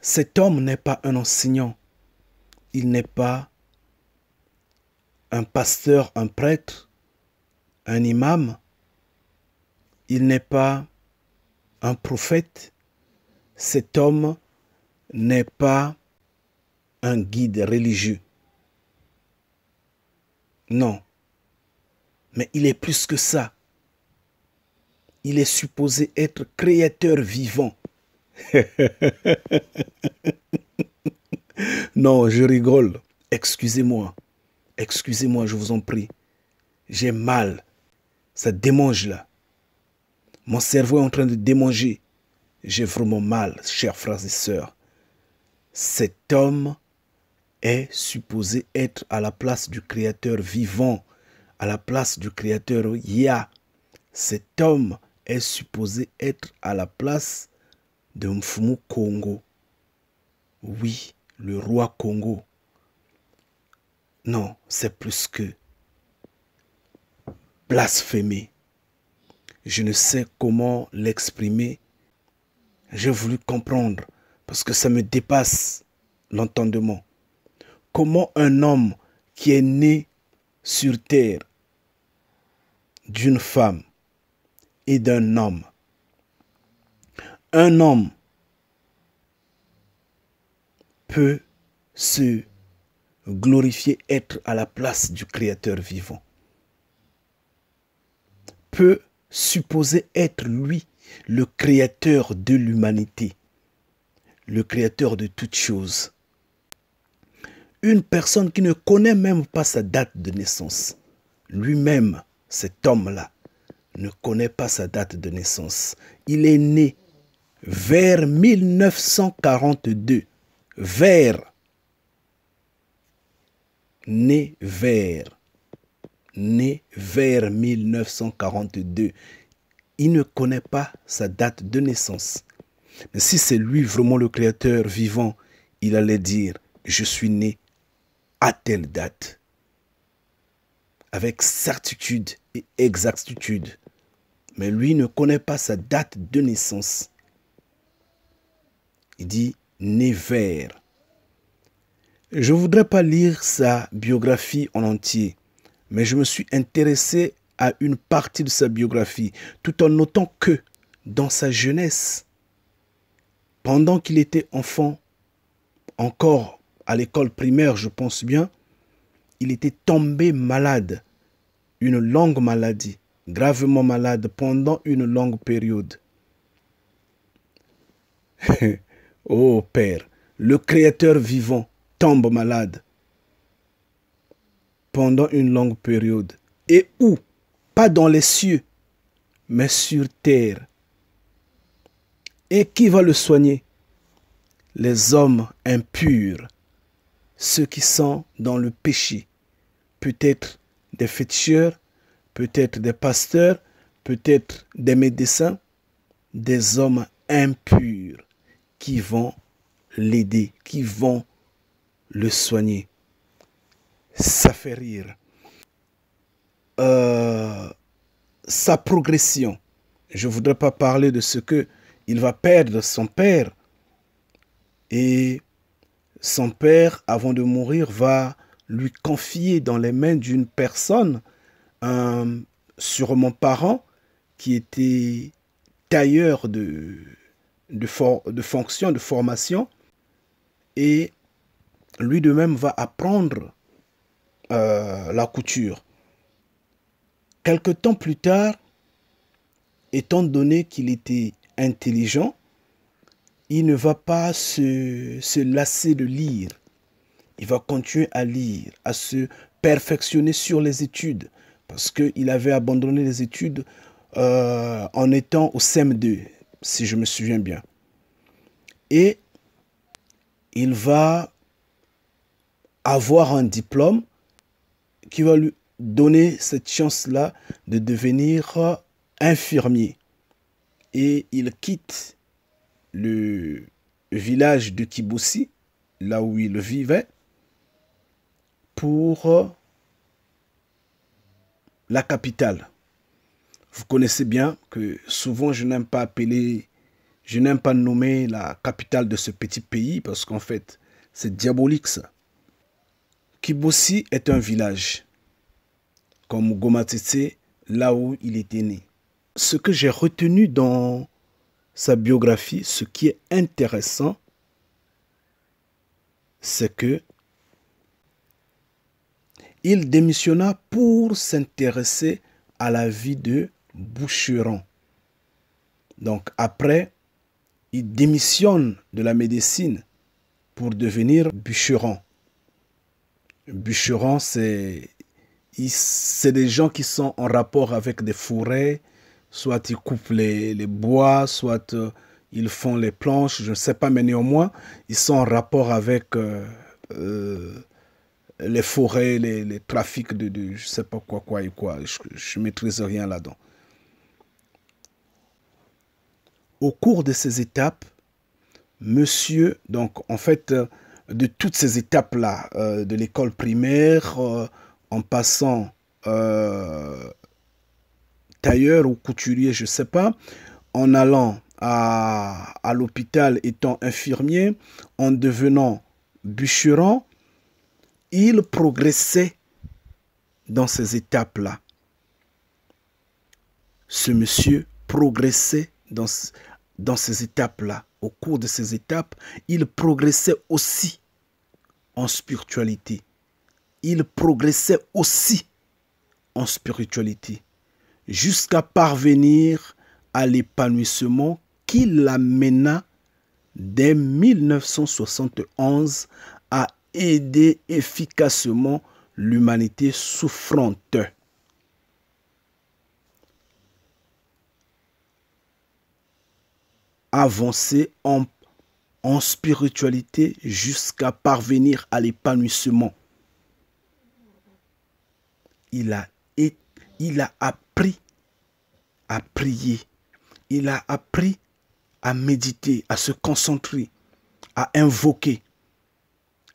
Cet homme n'est pas un enseignant, il n'est pas un pasteur, un prêtre, un imam, il n'est pas un prophète, cet homme n'est pas un guide religieux. Non, mais il est plus que ça. Il est supposé être créateur vivant. Non, je rigole. Excusez-moi. Excusez-moi, je vous en prie. J'ai mal. Ça démange là. Mon cerveau est en train de démanger. J'ai vraiment mal, chers frères et sœurs. Cet homme est supposé être à la place du Créateur vivant, à la place du Créateur Yah. Cet homme est supposé être à la place de Mfumu Congo. Oui, le roi Congo. Non, c'est plus que blasphémer. Je ne sais comment l'exprimer. J'ai voulu comprendre parce que ça me dépasse l'entendement. Comment un homme qui est né sur terre d'une femme et d'un homme, un homme peut se glorifier, être à la place du Créateur vivant, peut supposer être lui le créateur de l'humanité, le créateur de toutes choses. Une personne qui ne connaît même pas sa date de naissance, lui-même, cet homme-là, ne connaît pas sa date de naissance. Il est né vers 1942, né vers 1942. Il ne connaît pas sa date de naissance. Mais si c'est lui vraiment le créateur vivant, il allait dire, je suis né à telle date. Avec certitude et exactitude. Mais lui ne connaît pas sa date de naissance. Il dit, né vers. Je ne voudrais pas lire sa biographie en entier, mais je me suis intéressé à une partie de sa biographie, tout en notant que, dans sa jeunesse, pendant qu'il était enfant, encore à l'école primaire, je pense bien, il était tombé malade, une longue maladie, gravement malade pendant une longue période. Oh Père, le Créateur vivant tombe malade pendant une longue période. Et où? Pas dans les cieux, mais sur terre. Et qui va le soigner? Les hommes impurs, ceux qui sont dans le péché. Peut-être des féticheurs, peut-être des pasteurs, peut-être des médecins, des hommes impurs qui vont l'aider, qui vont le soigner. Ça fait rire. Sa progression. Je ne voudrais pas parler de ce que il va perdre son père. Et son père, avant de mourir, va lui confier dans les mains d'une personne, sûrement parent, qui était tailleur de fonction, de formation. Et lui de même va apprendre la couture. Quelque temps plus tard, étant donné qu'il était intelligent, il ne va pas se lasser de lire. Il va continuer à lire, à se perfectionner sur les études, parce qu'il avait abandonné les études en étant au CM2, si je me souviens bien. Et il va avoir un diplôme qui va lui donner cette chance-là de devenir infirmier. Et il quitte le village de Kiboussi, là où il vivait, pour la capitale. Vous connaissez bien que souvent je n'aime pas appeler Je n'aime pas nommer la capitale de ce petit pays parce qu'en fait, c'est diabolique ça. Kibossi est un village, comme Goma Tetse, là où il était né. Ce que j'ai retenu dans sa biographie, ce qui est intéressant, c'est que il démissionna pour s'intéresser à la vie de bûcheron. Donc après, il démissionne de la médecine pour devenir bûcheron. Bûcheron, c'est des gens qui sont en rapport avec des forêts, soit ils coupent les bois, soit ils font les planches, je ne sais pas, mais néanmoins, ils sont en rapport avec les forêts, les trafics de je ne sais pas quoi et quoi. Je ne maîtrise rien là-dedans. Au cours de ces étapes, monsieur, donc en fait, de toutes ces étapes-là, de l'école primaire, en passant tailleur ou couturier, je ne sais pas, en allant à l'hôpital étant infirmier, en devenant bûcheron, il progressait dans ces étapes-là. Ce monsieur progressait dans ces étapes-là. Au cours de ces étapes, il progressait aussi en spiritualité. Il progressait aussi en spiritualité jusqu'à parvenir à l'épanouissement qui l'amena dès 1971 à aider efficacement l'humanité souffrante. Avancer en spiritualité jusqu'à parvenir à l'épanouissement. Il a appris à prier. Il a appris à méditer, à se concentrer, à invoquer.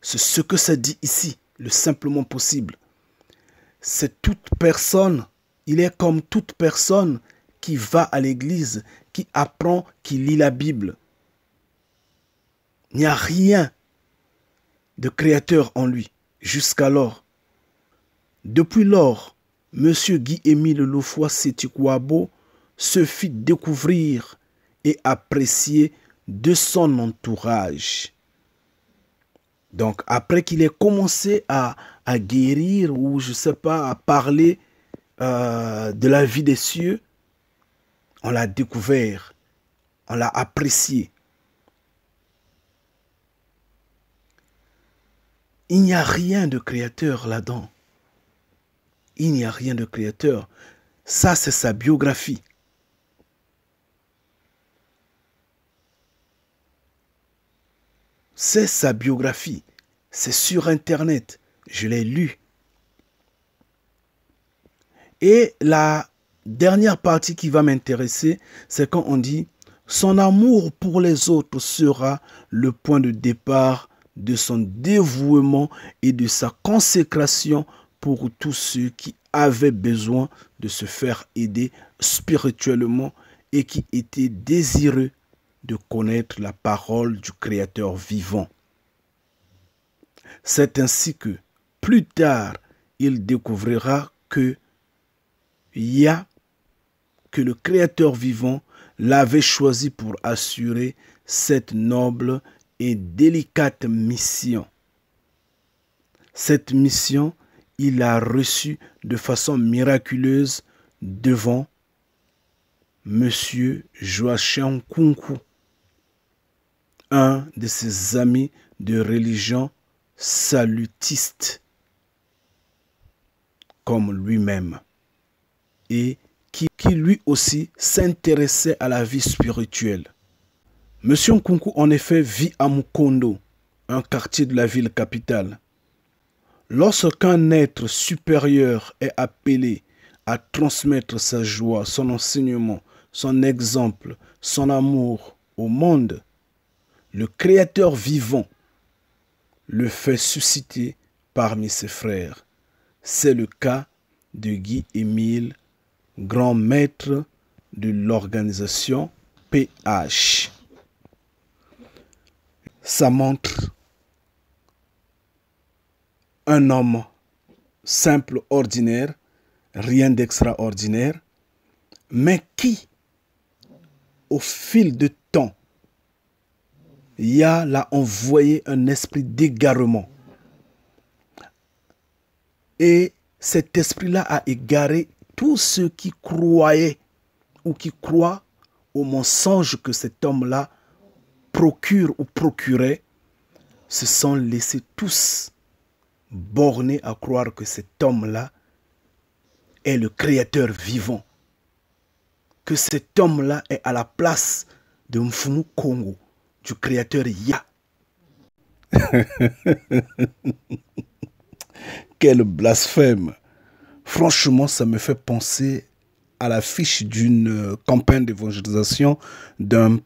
C'est ce que ça dit ici, le simplement possible. C'est toute personne, il est comme toute personne qui va à l'église, qui apprend, qui lit la Bible. Il n'y a rien de créateur en lui jusqu'alors. Depuis lors, M. Guy-Émile Loufoua-Sétikwabo se fit découvrir et apprécier de son entourage. Donc, après qu'il ait commencé à guérir ou, je ne sais pas, à parler de la vie des cieux, on l'a découvert, on l'a apprécié. Il n'y a rien de créateur là-dedans. Il n'y a rien de créateur. Ça, c'est sa biographie. C'est sa biographie. C'est sur Internet. Je l'ai lu. Et la dernière partie qui va m'intéresser, c'est quand on dit « Son amour pour les autres sera le point de départ de son dévouement et de sa consécration pour tous ceux qui avaient besoin de se faire aider spirituellement et qui étaient désireux de connaître la parole du Créateur vivant. » C'est ainsi que, plus tard, il découvrira que le Créateur vivant l'avait choisi pour assurer cette noble et délicate mission. Cette mission, il l'a reçue de façon miraculeuse devant M. Joachim Nkunku, un de ses amis de religion salutiste comme lui-même, et qui lui aussi s'intéressait à la vie spirituelle. M. Nkunku, en effet, vit à Mukondo, un quartier de la ville capitale. Lorsqu'un être supérieur est appelé à transmettre sa joie, son enseignement, son exemple, son amour au monde, le Créateur vivant le fait susciter parmi ses frères. C'est le cas de Guy-Émile, grand maître de l'organisation PH. ça montre un homme simple, ordinaire, rien d'extraordinaire, mais qui, au fil du temps, l'a envoyé un esprit d'égarement. Et cet esprit-là a égaré tous ceux qui croyaient ou qui croient au mensonge que cet homme-là procure ou procurait, se sont laissés tous bornés à croire que cet homme-là est le créateur vivant, que cet homme-là est à la place de Mfumu Kongo, du créateur Ya. Quel blasphème! Franchement, ça me fait penser à l'affiche d'une campagne d'évangélisation d'un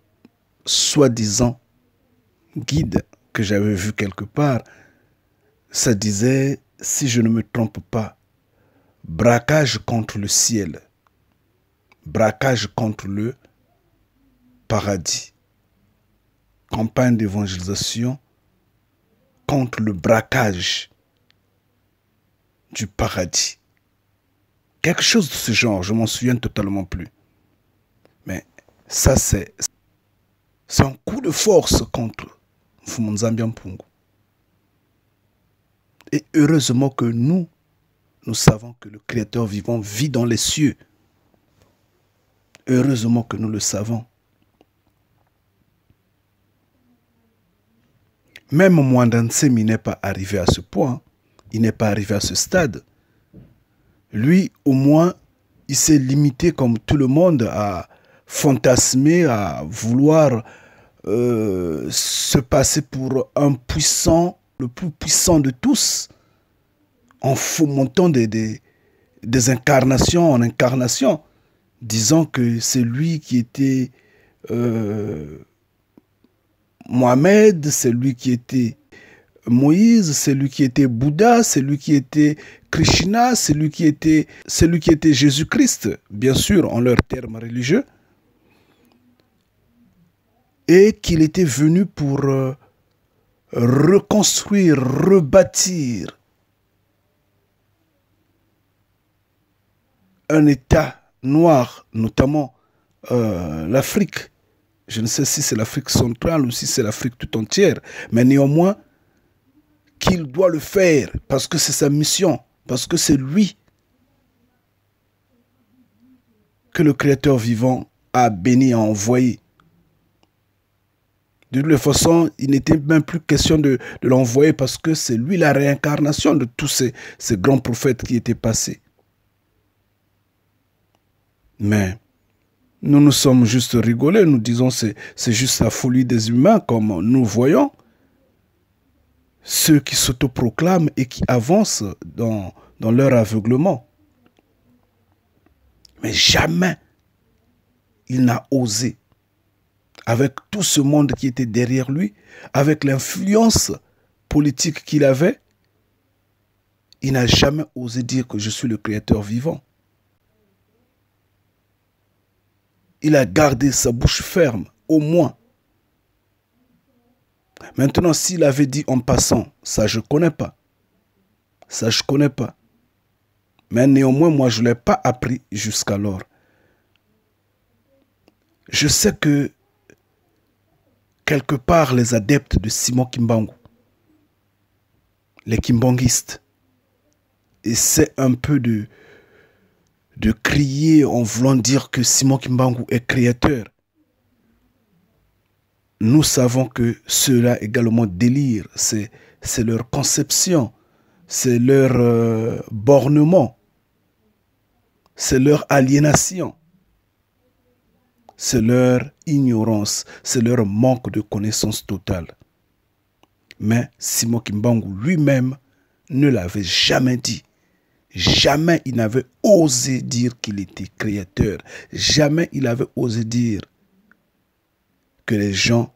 soi-disant guide que j'avais vu quelque part. Ça disait, si je ne me trompe pas, braquage contre le ciel, braquage contre le paradis. Campagne d'évangélisation contre le braquage du paradis. Quelque chose de ce genre, je m'en souviens totalement plus. Mais ça, c'est un coup de force contre Mfumu Mpungu. Et heureusement que nous savons que le Créateur vivant vit dans les cieux. Heureusement que nous le savons. Même Mwandansemi n'est pas arrivé à ce point. Il n'est pas arrivé à ce stade. Lui, au moins, il s'est limité comme tout le monde à fantasmer, à vouloir se passer pour un puissant, le plus puissant de tous, en fomentant des incarnations en incarnations, disant que c'est lui qui était Mohamed, c'est lui qui était Moïse, c'est lui qui était Bouddha, c'est lui qui était Krishna, c'est lui qui était Jésus-Christ, bien sûr, en leurs termes religieux, et qu'il était venu pour reconstruire, rebâtir un État noir, notamment l'Afrique. Je ne sais si c'est l'Afrique centrale ou si c'est l'Afrique tout entière, mais néanmoins, qu'il doit le faire parce que c'est sa mission, parce que c'est lui que le Créateur vivant a béni, a envoyé. De toute façon, il n'était même plus question de l'envoyer parce que c'est lui la réincarnation de tous ces grands prophètes qui étaient passés. Mais nous nous sommes juste rigolés, nous disons c'est juste la folie des humains comme nous voyons. Ceux qui s'autoproclament et qui avancent dans leur aveuglement. Mais jamais il n'a osé, avec tout ce monde qui était derrière lui, avec l'influence politique qu'il avait, il n'a jamais osé dire que je suis le Créateur vivant. Il a gardé sa bouche ferme, au moins. Maintenant, s'il avait dit en passant, ça je ne connais pas. Ça je ne connais pas. Mais néanmoins, moi je ne l'ai pas appris jusqu'alors. Je sais que quelque part les adeptes de Simon Kimbangu, les Kimbanguistes, essaient un peu de crier en voulant dire que Simon Kimbangu est créateur. Nous savons que cela également délire, c'est leur conception, c'est leur bornement, c'est leur aliénation, c'est leur ignorance, c'est leur manque de connaissance totale. Mais Simon Kimbangu lui-même ne l'avait jamais dit. Jamais il n'avait osé dire qu'il était créateur. Jamais il avait osé dire que les gens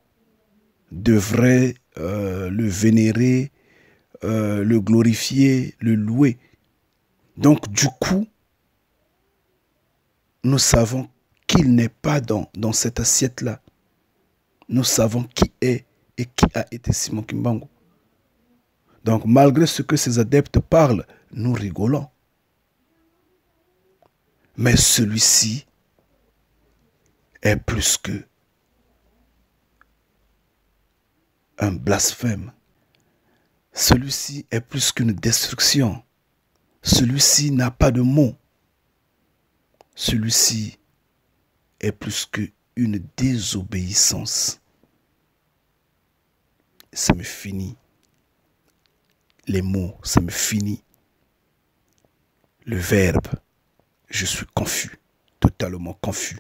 devraient le vénérer, le glorifier, le louer. Donc du coup, nous savons qu'il n'est pas dans cette assiette-là. Nous savons qui est Et qui a été Simon Kimbangu? Donc, malgré ce que ces adeptes parlent, nous rigolons. Mais celui-ci est plus que un blasphème. Celui-ci est plus qu'une destruction. Celui-ci n'a pas de mots. Celui-ci est plus qu'une désobéissance. Ça me finit. Les mots, ça me finit. Le verbe, je suis confus, totalement confus.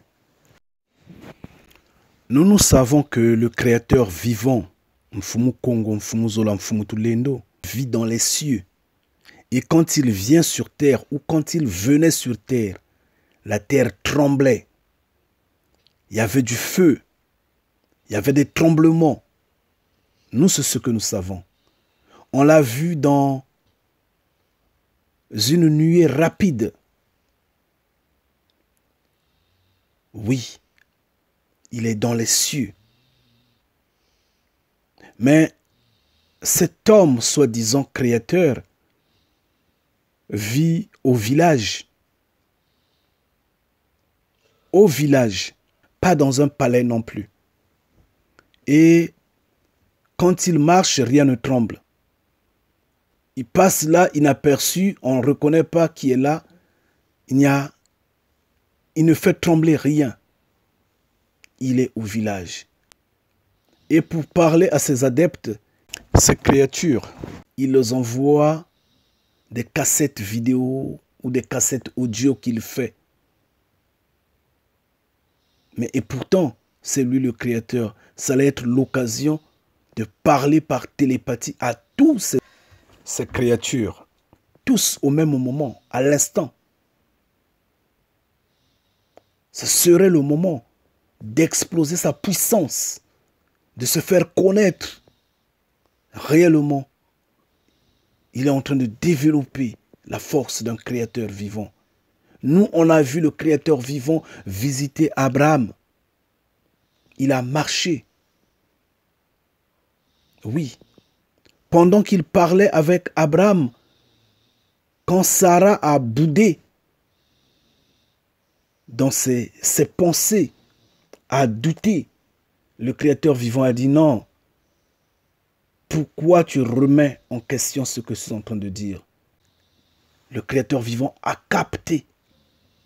Nous savons que le Créateur vivant, Mfumu Kongo, Mfumu Zola, Mfumu Tulendo, vit dans les cieux. Et quand il vient sur terre, ou quand il venait sur terre, la terre tremblait. Il y avait du feu. Il y avait des tremblements. Nous, c'est ce que nous savons. On l'a vu dans une nuée rapide. Oui, il est dans les cieux. Mais cet homme, soi-disant créateur, vit au village. Au village, pas dans un palais non plus. Et quand il marche, rien ne tremble. Il passe là, inaperçu, on ne reconnaît pas qui est là. Il ne fait trembler rien. Il est au village. Et pour parler à ses adeptes, ces créatures, il leur envoie des cassettes vidéo ou des cassettes audio qu'il fait. Mais et pourtant, c'est lui le créateur. Ça allait être l'occasion de parler par télépathie à tous ces créatures. Tous au même moment, à l'instant. Ce serait le moment d'exploser sa puissance, de se faire connaître. Réellement, il est en train de développer la force d'un créateur vivant. Nous, on a vu le créateur vivant visiter Abraham. Il a marché. Oui. Pendant qu'il parlait avec Abraham, quand Sarah a boudé dans ses pensées, a douté, le créateur vivant a dit non. Pourquoi tu remets en question ce que je suis en train de dire? Le créateur vivant a capté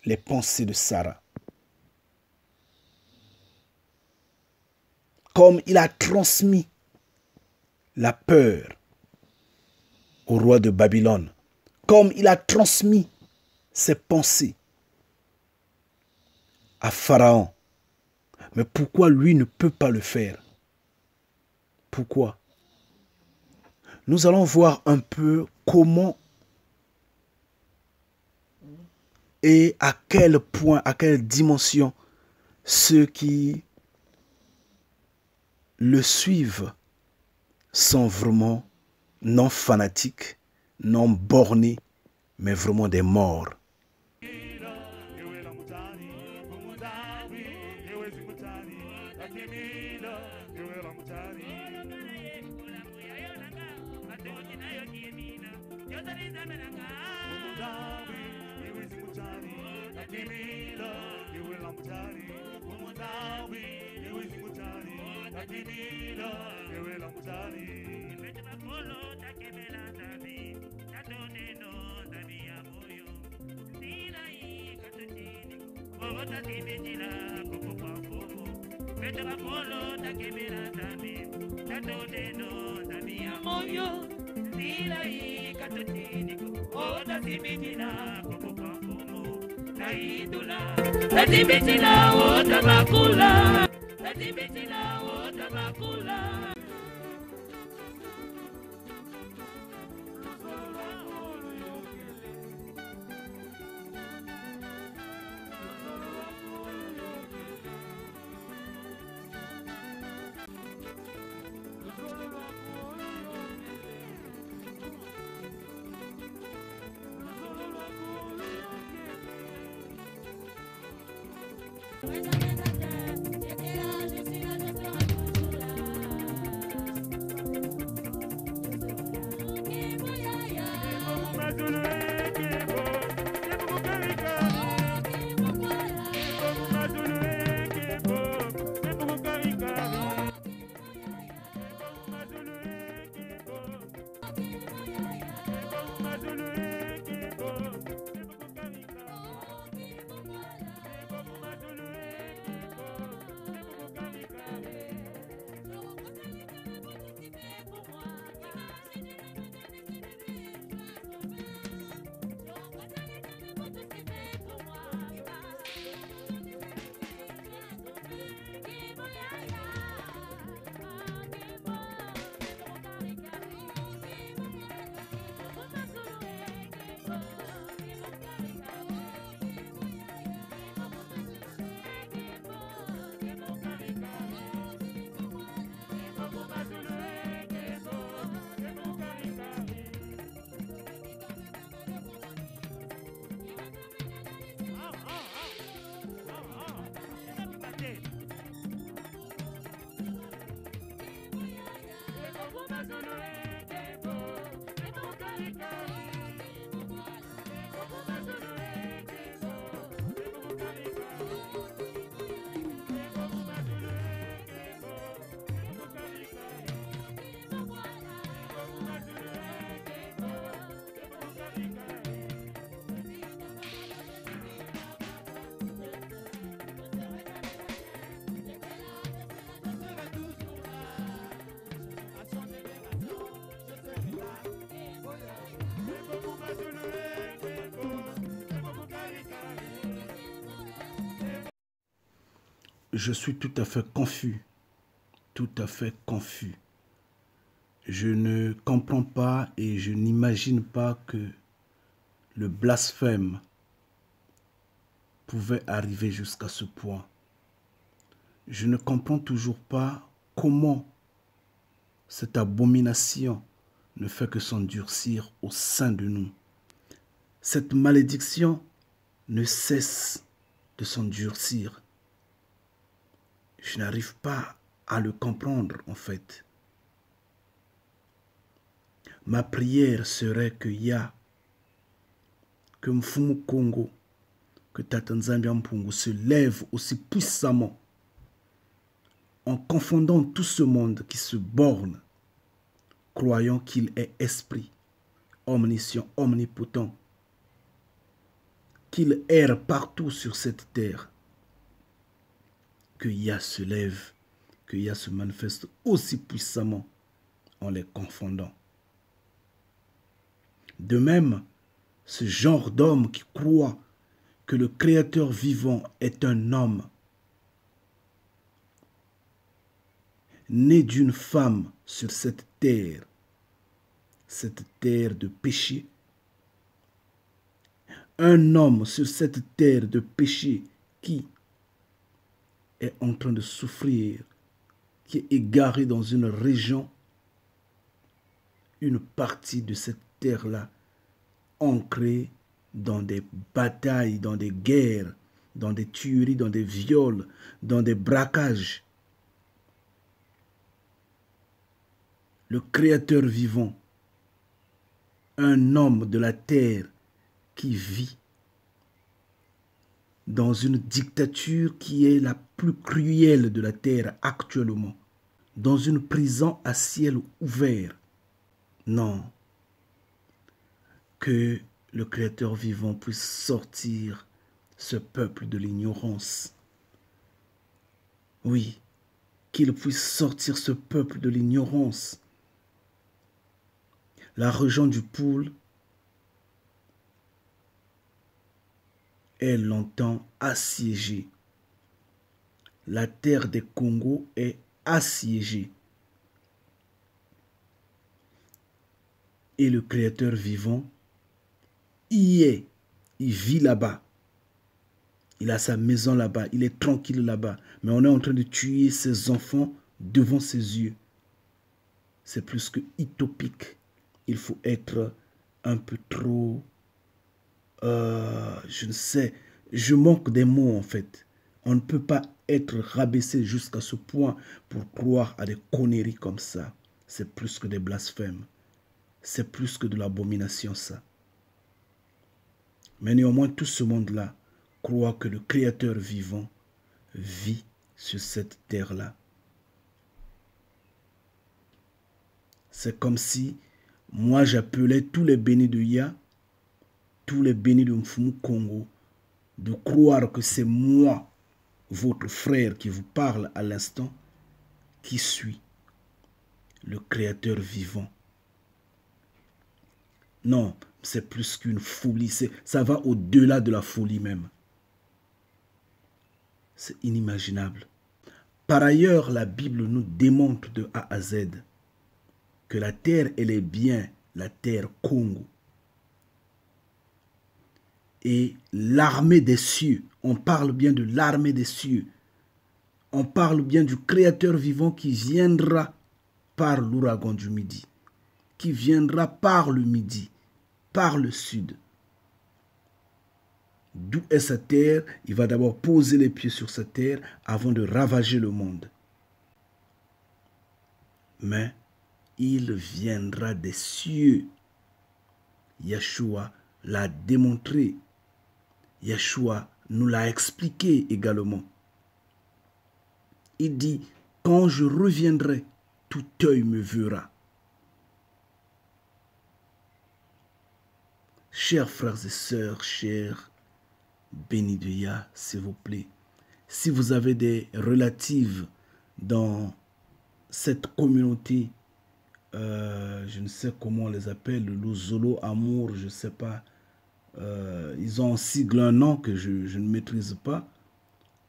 les pensées de Sarah. Comme il a transmis la peur au roi de Babylone, comme il a transmis ses pensées à Pharaon. Mais pourquoi lui ne peut pas le faire? Pourquoi? Nous allons voir un peu comment et à quel point, à quelle dimension ceux qui le suivent sont vraiment non fanatiques, non bornés, mais vraiment des morts. je suis tout à fait confus. Tout à fait confus. Je ne comprends pas et je n'imagine pas que le blasphème pouvait arriver jusqu'à ce point. Je ne comprends toujours pas comment cette abomination ne fait que s'endurcir au sein de nous. Cette malédiction ne cesse de s'endurcir. Je n'arrive pas à le comprendre en fait. Ma prière serait que que Mfumu Congo, que Tata Nzambi Mpungu se lève aussi puissamment en confondant tout ce monde qui se borne, croyant qu'il est esprit, omniscient, omnipotent, qu'il erre partout sur cette terre, que Yah se lève, que Yah se manifeste aussi puissamment en les confondant. De même, ce genre d'homme qui croit que le Créateur vivant est un homme, né d'une femme sur cette terre de péché, un homme sur cette terre de péché qui est en train de souffrir, qui est égaré dans une région, une partie de cette terre-là, ancrée dans des batailles, dans des guerres, dans des tueries, dans des viols, dans des braquages. Le Créateur vivant, un homme de la terre qui vit dans une dictature qui est la plus cruelle de la terre actuellement, dans une prison à ciel ouvert. Non, que le Créateur vivant puisse sortir ce peuple de l'ignorance. Oui, qu'il puisse sortir ce peuple de l'ignorance. La région du Poul est longtemps assiégée. La terre des Congo est assiégée. Et le Créateur vivant y est. Il vit là-bas. Il a sa maison là-bas. Il est tranquille là-bas. Mais on est en train de tuer ses enfants devant ses yeux. C'est plus que utopique. Il faut être un peu trop... je ne sais. Je manque des mots en fait. On ne peut pas être rabaissé jusqu'à ce point pour croire à des conneries comme ça. C'est plus que des blasphèmes. C'est plus que de l'abomination ça. Mais néanmoins, tout ce monde-là croit que le Créateur vivant vit sur cette terre-là. C'est comme si moi j'appelais tous les bénis de Yah, tous les bénis de Mfumu Congo, de croire que c'est moi, votre frère qui vous parle à l'instant, qui suis le Créateur vivant. Non, c'est plus qu'une folie, ça va au-delà de la folie même. C'est inimaginable. Par ailleurs, la Bible nous démontre de A à Z que la terre, elle est bien la terre Congo. Et l'armée des cieux, on parle bien de l'armée des cieux. On parle bien du Créateur vivant qui viendra par l'ouragan du Midi, qui viendra par le Midi, par le Sud. D'où est sa terre? Il va d'abord poser les pieds sur sa terre avant de ravager le monde. Mais il viendra des cieux. Yeshua l'a démontré. Yeshua nous l'a expliqué également. Il dit, quand je reviendrai, tout œil me verra. Chers frères et sœurs, chers bénis de Yah, s'il vous plaît, si vous avez des relatives dans cette communauté, je ne sais comment on les appelle, le Zolo, Amour, je ne sais pas, ils ont un sigle, un nom que je ne maîtrise pas,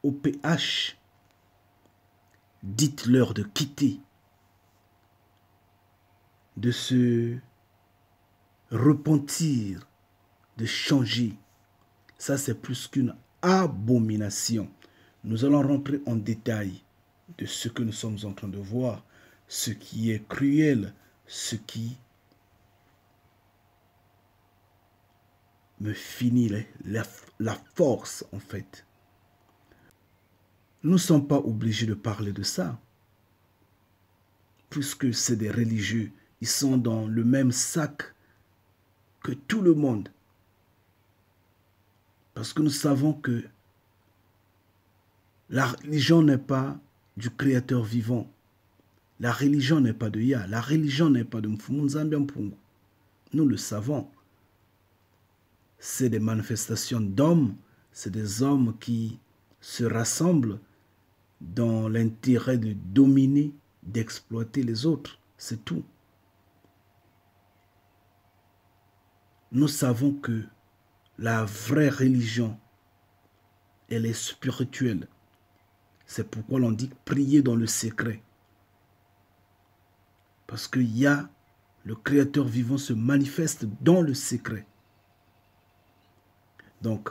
OPH, dites-leur de quitter, de se repentir, de changer. Ça, c'est plus qu'une abomination. Nous allons rentrer en détail de ce que nous sommes en train de voir, ce qui est cruel, ce qui me finit la force, en fait. Nous ne sommes pas obligés de parler de ça, puisque c'est des religieux. Ils sont dans le même sac que tout le monde. Parce que nous savons que la religion n'est pas du Créateur vivant. La religion n'est pas de Yah. La religion n'est pas de Mfumunzambi Mpungu. Nous le savons. C'est des manifestations d'hommes. C'est des hommes qui se rassemblent dans l'intérêt de dominer, d'exploiter les autres. C'est tout. Nous savons que la vraie religion, elle est spirituelle. C'est pourquoi l'on dit prier dans le secret. Parce qu'il y a le Créateur vivant se manifeste dans le secret. Donc,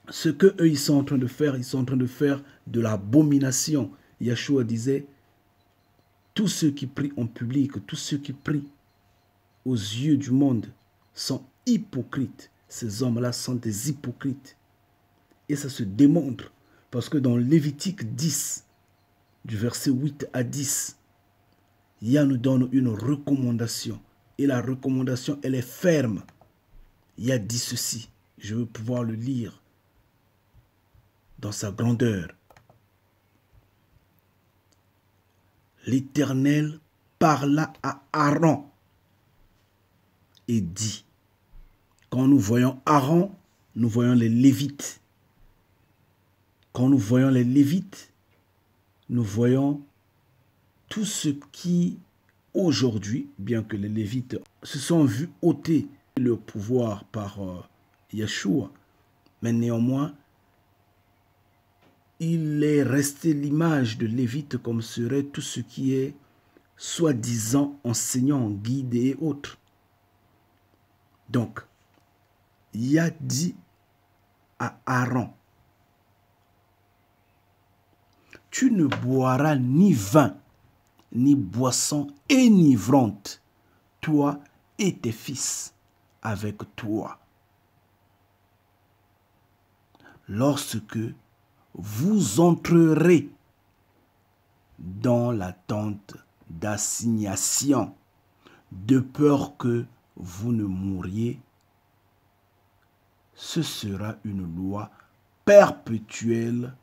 ce que eux ils sont en train de faire, ils sont en train de faire de l'abomination. Yeshua disait, tous ceux qui prient en public, tous ceux qui prient aux yeux du monde sont hypocrites. Ces hommes-là sont des hypocrites. Et ça se démontre parce que dans Lévitique 10, du verset 8 à 10, Yah nous donne une recommandation. Et la recommandation, elle est ferme. Yah dit ceci. Je veux pouvoir le lire dans sa grandeur. L'Éternel parla à Aaron et dit, quand nous voyons Aaron, nous voyons les Lévites. Quand nous voyons les Lévites, nous voyons tout ce qui, aujourd'hui, bien que les Lévites se sont vus ôter le pouvoir par Yeshua, mais néanmoins, il est resté l'image de Lévite comme serait tout ce qui est soi-disant enseignant, guide et autres. Donc, il a dit à Aaron, tu ne boiras ni vin, ni boisson enivrante, toi et tes fils avec toi. Lorsque vous entrerez dans la tente d'assignation, de peur que vous ne mouriez, ce sera une loi perpétuelle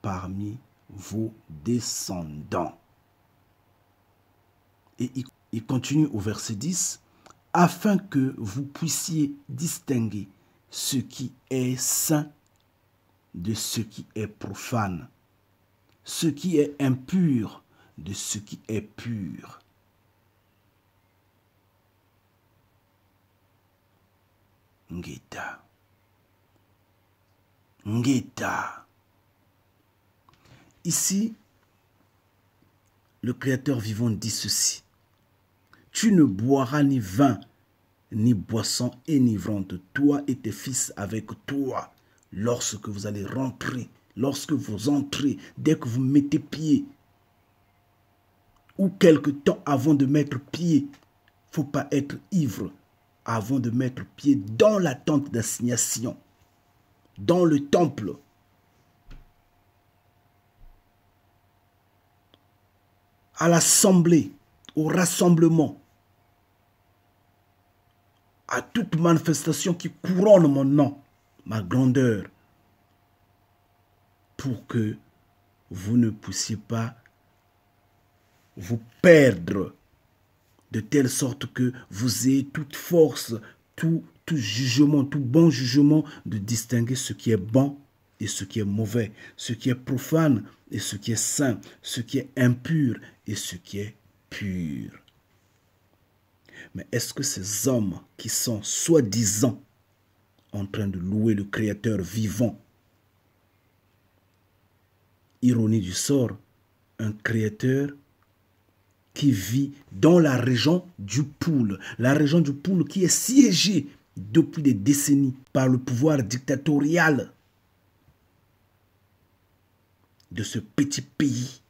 parmi vos descendants. Et il continue au verset 10, afin que vous puissiez distinguer ce qui est saint de ce qui est profane, ce qui est impur de ce qui est pur. Ngeta. Ngeta. Ici, le Créateur vivant dit ceci. Tu ne boiras ni vin, ni boisson enivrante, toi et tes fils avec toi, lorsque vous allez rentrer, lorsque vous entrez, dès que vous mettez pied, ou quelque temps avant de mettre pied, il ne faut pas être ivre avant de mettre pied dans la tente d'assignation, dans le temple. À l'assemblée, au rassemblement, à toute manifestation qui couronne mon nom, ma grandeur, pour que vous ne puissiez pas vous perdre de telle sorte que vous ayez toute force, tout jugement, tout bon jugement de distinguer ce qui est bon et ce qui est mauvais, ce qui est profane et ce qui est saint, ce qui est impur et ce qui est pur. Mais est-ce que ces hommes qui sont soi-disant en train de louer le Créateur vivant, ironie du sort, un créateur qui vit dans la région du Poule. La région du Poule qui est siégée depuis des décennies par le pouvoir dictatorial de ce petit pays.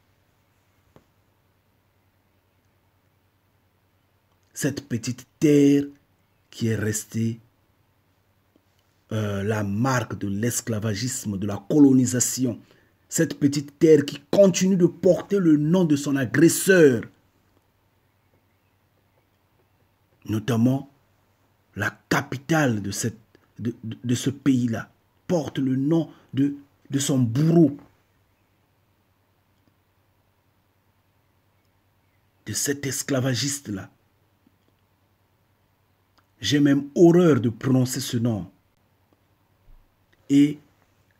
Cette petite terre qui est restée la marque de l'esclavagisme, de la colonisation. Cette petite terre qui continue de porter le nom de son agresseur. Notamment la capitale de ce pays-là porte le nom de son bourreau. De cet esclavagiste-là. J'ai même horreur de prononcer ce nom. Et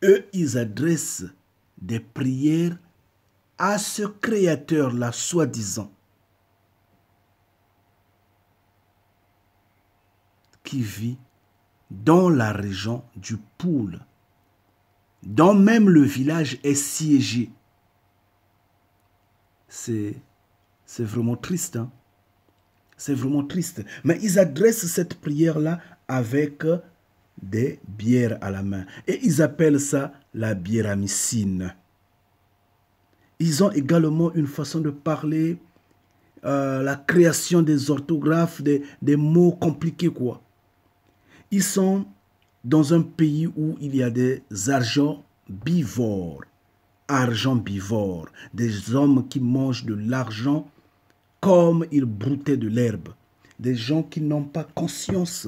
eux, ils adressent des prières à ce créateur-là, soi-disant, qui vit dans la région du Poule, dont même le village est siégé. C'est vraiment triste, hein? C'est vraiment triste. Mais ils adressent cette prière-là avec des bières à la main. Et ils appellent ça la biéramicine. Ils ont également une façon de parler, la création des orthographes, des mots compliqués, quoi. Ils sont dans un pays où il y a des argents bivores. Argent bivore. Des hommes qui mangent de l'argent comme ils broutaient de l'herbe. Des gens qui n'ont pas conscience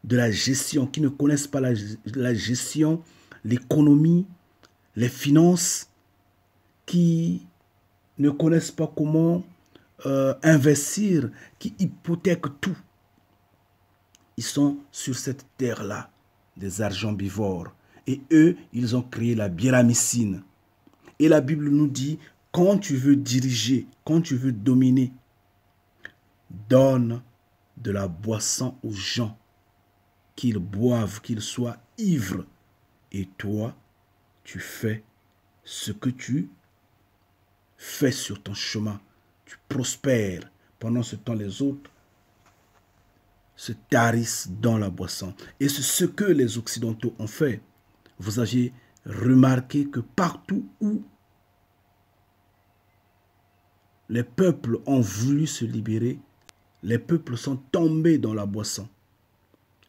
de la gestion, qui ne connaissent pas la gestion, l'économie, les finances, qui ne connaissent pas comment investir, qui hypothèquent tout. Ils sont sur cette terre-là, des argents bivores. Et eux, ils ont créé la biéramicine. Et la Bible nous dit, quand tu veux diriger, quand tu veux dominer, donne de la boisson aux gens, qu'ils boivent, qu'ils soient ivres. Et toi, tu fais ce que tu fais sur ton chemin. Tu prospères. Pendant ce temps, les autres se tarissent dans la boisson. Et c'est ce que les Occidentaux ont fait. Vous avez remarqué que partout où les peuples ont voulu se libérer, les peuples sont tombés dans la boisson.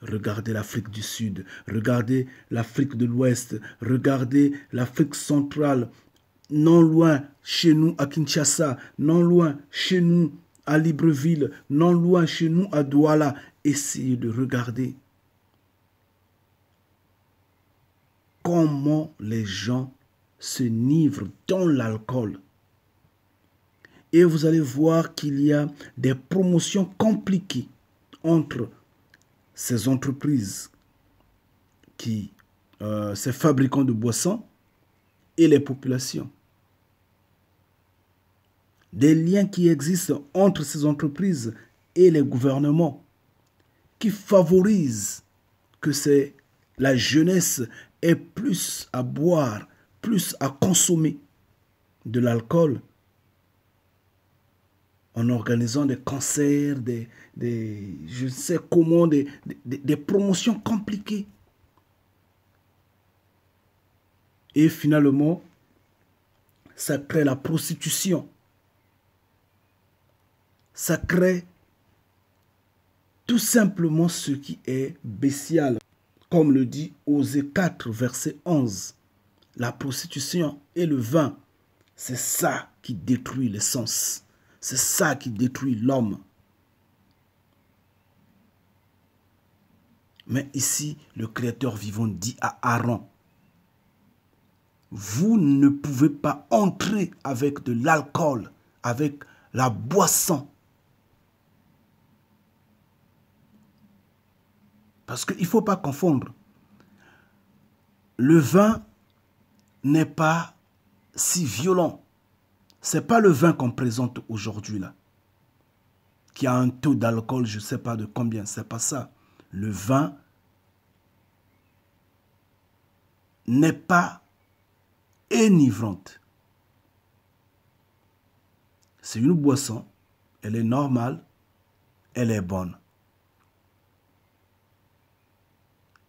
Regardez l'Afrique du Sud, regardez l'Afrique de l'Ouest, regardez l'Afrique centrale, non loin chez nous à Kinshasa, non loin chez nous à Libreville, non loin chez nous à Douala. Essayez de regarder comment les gens se nivrent dans l'alcool. Et vous allez voir qu'il y a des promotions compliquées entre ces entreprises, ces fabricants de boissons et les populations. Des liens qui existent entre ces entreprises et les gouvernements qui favorisent que la jeunesse ait plus à boire, plus à consommer de l'alcool, en organisant des concerts, je ne sais comment, des promotions compliquées. Et finalement, ça crée la prostitution. Ça crée tout simplement ce qui est bestial. Comme le dit Osée 4, verset 11. La prostitution et le vin, c'est ça qui détruit les sens. C'est ça qui détruit l'homme. Mais ici, le Créateur vivant dit à Aaron, vous ne pouvez pas entrer avec de l'alcool, avec la boisson. Parce qu'il ne faut pas confondre. Le vin n'est pas si violent. Ce n'est pas le vin qu'on présente aujourd'hui là, qui a un taux d'alcool, je ne sais pas de combien, ce n'est pas ça. Le vin n'est pas enivrante. C'est une boisson, elle est normale, elle est bonne.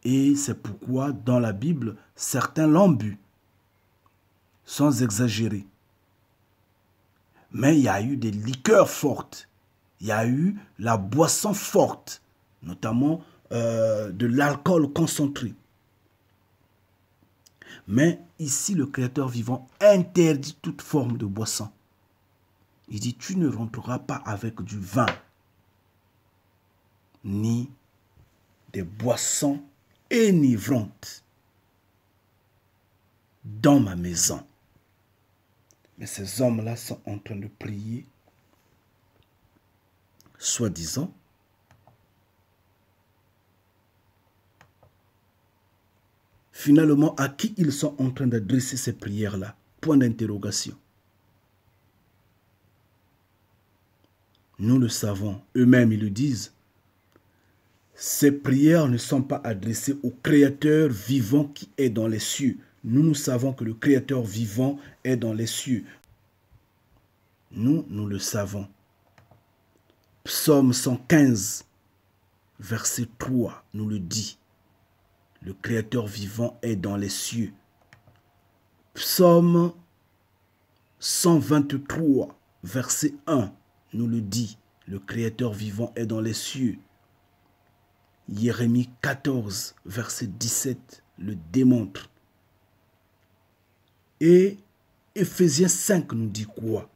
Et c'est pourquoi dans la Bible, certains l'ont bu, sans exagérer. Mais il y a eu des liqueurs fortes, il y a eu la boisson forte, notamment de l'alcool concentré. Mais ici, le Créateur vivant interdit toute forme de boisson. Il dit, tu ne rentreras pas avec du vin, ni des boissons enivrantes dans ma maison. Mais ces hommes-là sont en train de prier, soi-disant, finalement, à qui ils sont en train d'adresser ces prières-là? Point d'interrogation. Nous le savons, eux-mêmes ils le disent. Ces prières ne sont pas adressées au Créateur vivant qui est dans les cieux. Nous savons que le Créateur vivant est dans les cieux. Nous le savons. Psaume 115, verset 3, nous le dit. Le Créateur vivant est dans les cieux. Psaume 123, verset 1, nous le dit. Le Créateur vivant est dans les cieux. Jérémie 14, verset 17, le démontre. Et Éphésiens 5 nous dit quoi?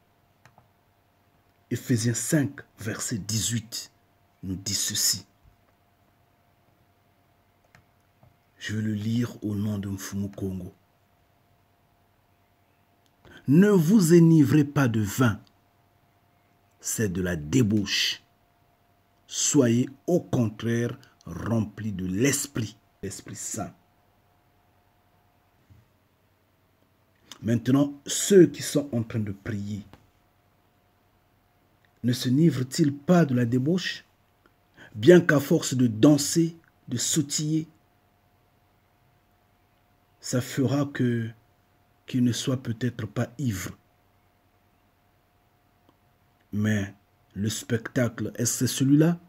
Éphésiens 5, verset 18, nous dit ceci. Je vais le lire au nom de Mfumu Kongo. Ne vous enivrez pas de vin, c'est de la débauche. Soyez au contraire remplis de l'Esprit, l'Esprit Saint. Maintenant, ceux qui sont en train de prier, ne s'enivrent-ils pas de la débauche, bien qu'à force de danser, de sautiller, ça fera qu'ils ne soient peut-être pas ivres. Mais le spectacle, est-ce que c'est celui-là?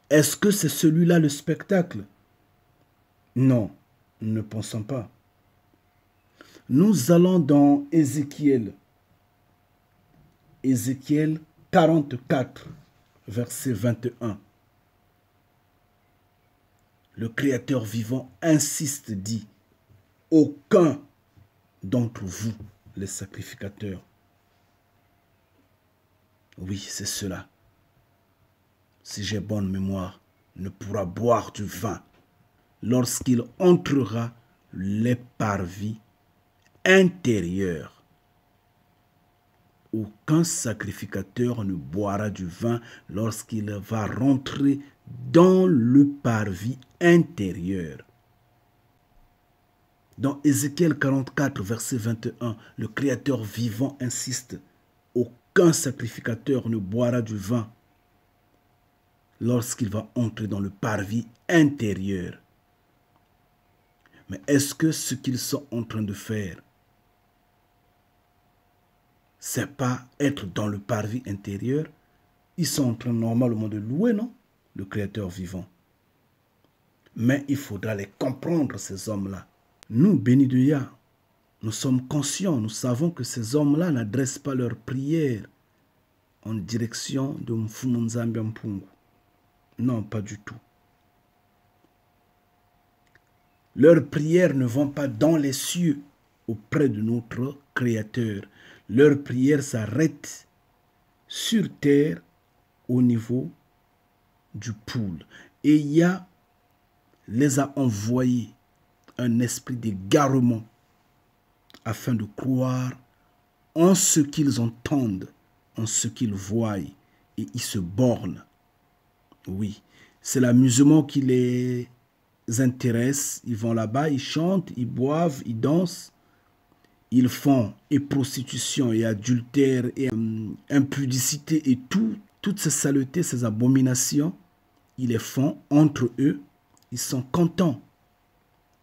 Est-ce que c'est celui-là le spectacle? Non, nous ne pensons pas. Nous allons dans Ézéchiel. Ézéchiel 44, verset 21. Le Créateur vivant insiste, dit, aucun d'entre vous, les sacrificateurs. Oui, c'est cela. Si j'ai bonne mémoire, ne pourra boire du vin lorsqu'il entrera les parvis intérieurs. Aucun sacrificateur ne boira du vin lorsqu'il va rentrer dans le parvis intérieur. Dans Ézéchiel 44, verset 21, le Créateur vivant insiste, aucun sacrificateur ne boira du vin lorsqu'il va entrer dans le parvis intérieur. Mais est-ce que ce qu'ils sont en train de faire, c'est pas être dans le parvis intérieur? Ils sont en train normalement de louer, non? Le Créateur vivant. Mais il faudra les comprendre, ces hommes-là. Nous, bénis de Yah, nous sommes conscients, nous savons que ces hommes-là n'adressent pas leurs prières en direction de Mfumu Nzambi Mpungu. Non, pas du tout. Leurs prières ne vont pas dans les cieux auprès de notre Créateur. Leurs prières s'arrêtent sur terre au niveau du poule. Et Yah les a envoyés un esprit d'égarement afin de croire en ce qu'ils entendent, en ce qu'ils voient, et ils se bornent. Oui, c'est l'amusement qui les intéresse. Ils vont là-bas, ils chantent, ils boivent, ils dansent. Ils font et prostitution et adultère et impudicité et toutes ces saletés, ces abominations, ils les font entre eux. Ils sont contents.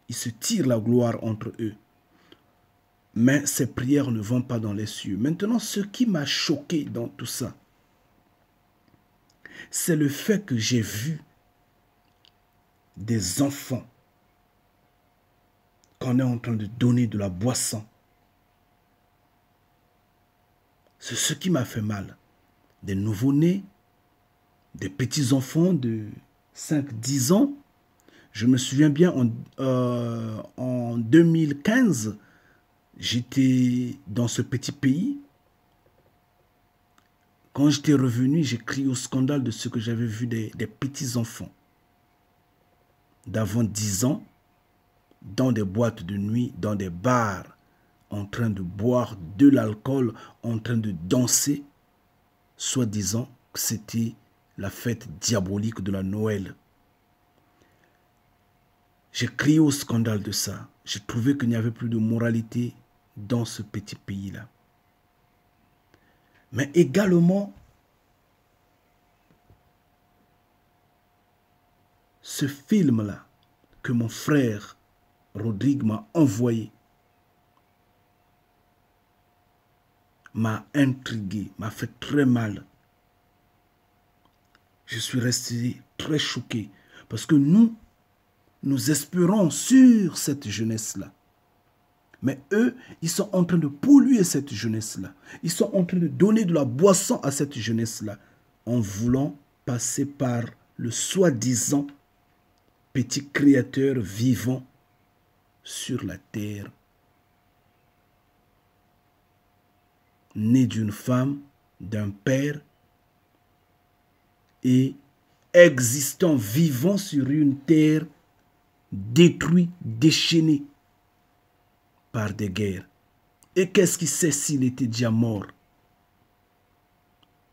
Ils se tirent la gloire entre eux. Mais ces prières ne vont pas dans les cieux. Maintenant, ce qui m'a choqué dans tout ça, c'est le fait que j'ai vu des enfants qu'on est en train de donner de la boisson. C'est ce qui m'a fait mal. Des nouveau-nés, des petits-enfants de 5-10 ans. Je me souviens bien, en 2015, j'étais dans ce petit pays. Quand j'étais revenu, j'ai crié au scandale de ce que j'avais vu des petits-enfants d'avant 10 ans dans des boîtes de nuit, dans des bars, en train de boire de l'alcool, en train de danser, soi-disant que c'était la fête diabolique de la Noël. J'ai crié au scandale de ça. J'ai trouvé qu'il n'y avait plus de moralité dans ce petit pays-là. Mais également, ce film-là que mon frère Rodrigue m'a envoyé m'a intrigué, m'a fait très mal. Je suis resté très choqué parce que nous espérons sur cette jeunesse-là. Mais eux, ils sont en train de polluer cette jeunesse-là. Ils sont en train de donner de la boisson à cette jeunesse-là en voulant passer par le soi-disant petit créateur vivant sur la terre, né d'une femme, d'un père et existant, vivant sur une terre détruite, déchaînée par des guerres. Et qu'est-ce qu'il sait s'il était déjà mort?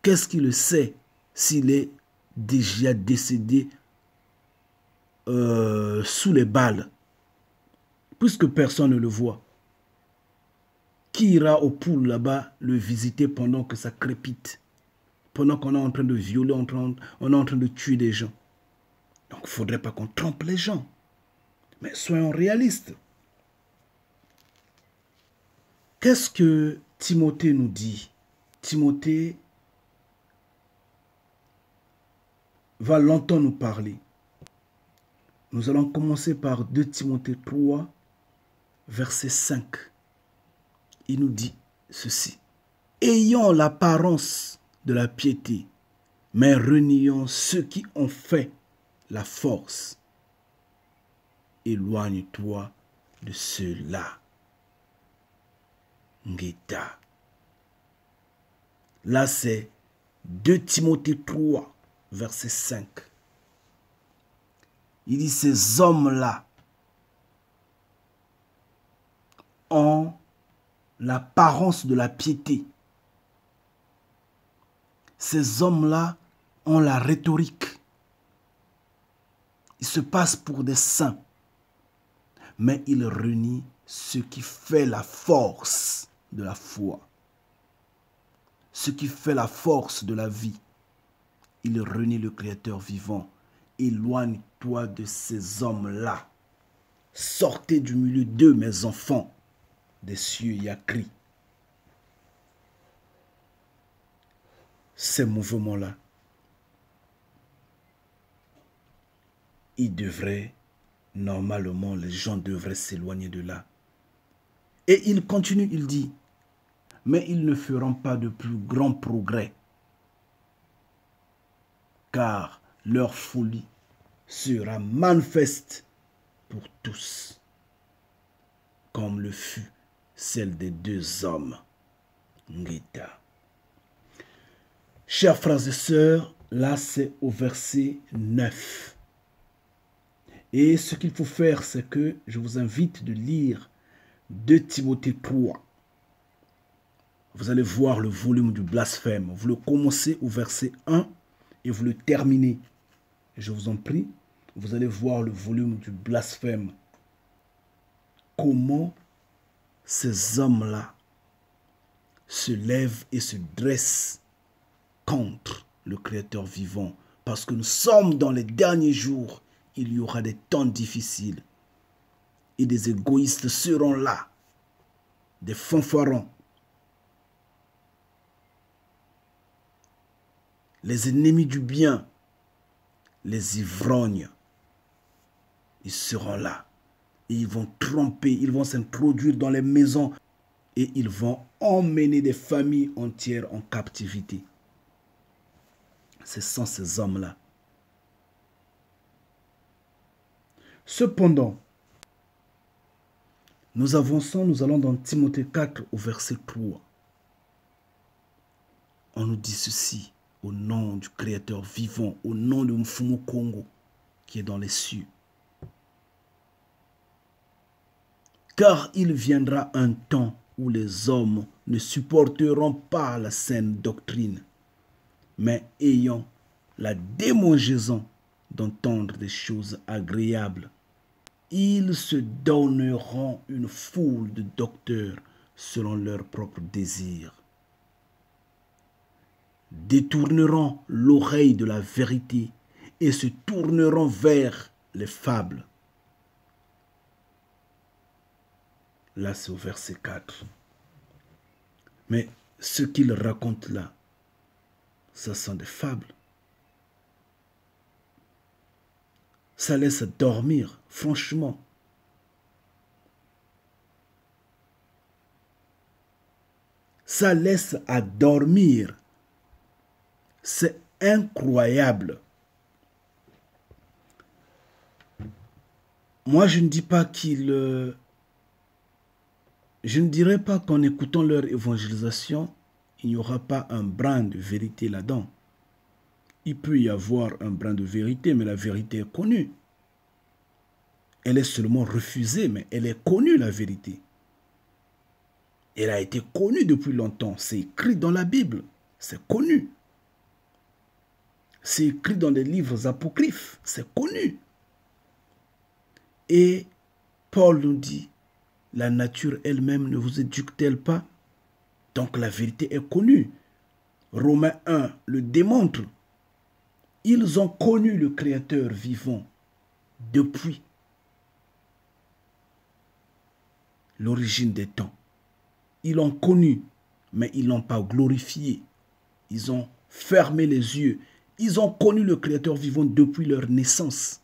Qu'est-ce qu'il le sait s'il est déjà décédé sous les balles? Puisque personne ne le voit. Qui ira au pool là-bas le visiter pendant que ça crépite? Pendant qu'on est en train de violer, on est en train de tuer des gens. Donc il ne faudrait pas qu'on trompe les gens. Mais soyons réalistes. Qu'est-ce que Timothée nous dit? Timothée va longtemps nous parler. Nous allons commencer par 2 Timothée 3, verset 5. Il nous dit ceci. Ayant l'apparence de la piété, mais reniant ceux qui ont fait la force. Éloigne-toi de ceux-là. Ngeta. Là, c'est 2 Timothée 3, verset 5. Il dit, ces hommes-là ont l'apparence de la piété. Ces hommes-là ont la rhétorique. Ils se passent pour des saints. Mais ils renient ce qui fait la force de la foi. Ce qui fait la force de la vie. Ils renient le Créateur vivant. Éloigne-toi de ces hommes-là. Sortez du milieu d'eux, mes enfants. Des cieux y a cri. Ces mouvements-là, ils devraient, normalement, les gens devraient s'éloigner de là. Et il continue, il dit, mais ils ne feront pas de plus grands progrès, car leur folie sera manifeste pour tous, comme le fut celle des 2 hommes. Ngita. Chers frères et sœurs, là c'est au verset 9. Et ce qu'il faut faire, c'est que je vous invite de lire 2 Timothée 3. Vous allez voir le volume du blasphème. Vous le commencez au verset 1 et vous le terminez. Je vous en prie, vous allez voir le volume du blasphème. Comment ces hommes-là se lèvent et se dressent contre le Créateur vivant. Parce que nous sommes dans les derniers jours. Il y aura des temps difficiles. Et des égoïstes seront là. des fanfarons, les ennemis du bien, les ivrognes, ils seront là. Et ils vont tromper, ils vont s'introduire dans les maisons et ils vont emmener des familles entières en captivité. Ce sont ces hommes-là. Cependant, nous avançons, nous allons dans Timothée 4 au verset 3. On nous dit ceci, au nom du Créateur vivant, au nom de Mfumu Kongo qui est dans les cieux. Car il viendra un temps où les hommes ne supporteront pas la saine doctrine, mais ayant la démangeaison d'entendre des choses agréables, ils se donneront une foule de docteurs selon leurs propres désirs, détourneront l'oreille de la vérité et se tourneront vers les fables. Là, c'est au verset 4. Mais ce qu'il raconte là, ce sont des fables. Ça laisse dormir, franchement. Ça laisse à dormir. C'est incroyable. Moi, je ne dis pas qu'il... Je ne dirais pas qu'en écoutant leur évangélisation, il n'y aura pas un brin de vérité là-dedans. Il peut y avoir un brin de vérité, mais la vérité est connue. Elle est seulement refusée, mais elle est connue, la vérité. Elle a été connue depuis longtemps. C'est écrit dans la Bible. C'est connu. C'est écrit dans des livres apocryphes. C'est connu. Et Paul nous dit, la nature elle-même ne vous éduque-t-elle pas? Donc la vérité est connue. Romains 1 le démontre. Ils ont connu le Créateur vivant depuis l'origine des temps. Ils l'ont connu, mais ils ne l'ont pas glorifié. Ils ont fermé les yeux. Ils ont connu le Créateur vivant depuis leur naissance.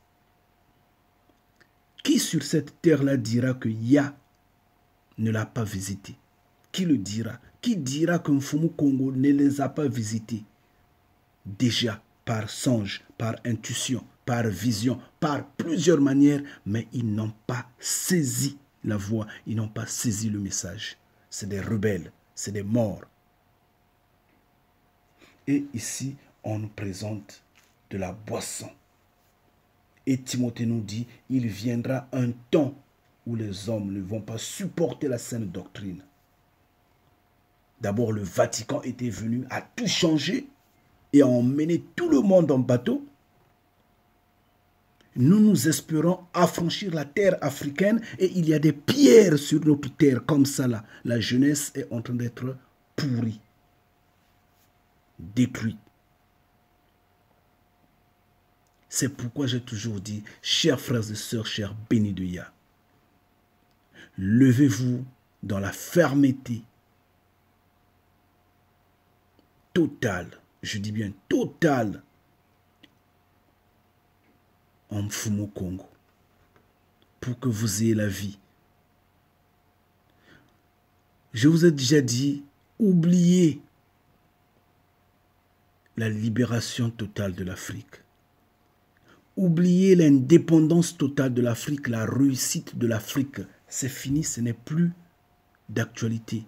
Qui sur cette terre-là dira que Yah ne l'a pas visité? Qui le dira? Qui dira que Mfumu Kongo ne les a pas visités? Déjà, par songe, par intuition, par vision, par plusieurs manières, mais ils n'ont pas saisi la voix, ils n'ont pas saisi le message. C'est des rebelles, c'est des morts. Et ici, on nous présente de la boisson. Et Timothée nous dit, il viendra un temps où les hommes ne vont pas supporter la saine doctrine. D'abord, le Vatican était venu à tout changer et a emmené tout le monde en bateau. Nous espérons affranchir la terre africaine et il y a des pierres sur notre terre comme ça là. La jeunesse est en train d'être pourrie, détruite. C'est pourquoi j'ai toujours dit, chers frères et sœurs, chers bénis de Yah, levez-vous dans la fermeté totale, je dis bien totale, en Mfumu Kongo, pour que vous ayez la vie. Je vous ai déjà dit, oubliez la libération totale de l'Afrique. Oubliez l'indépendance totale de l'Afrique, la réussite de l'Afrique. C'est fini, ce n'est plus d'actualité.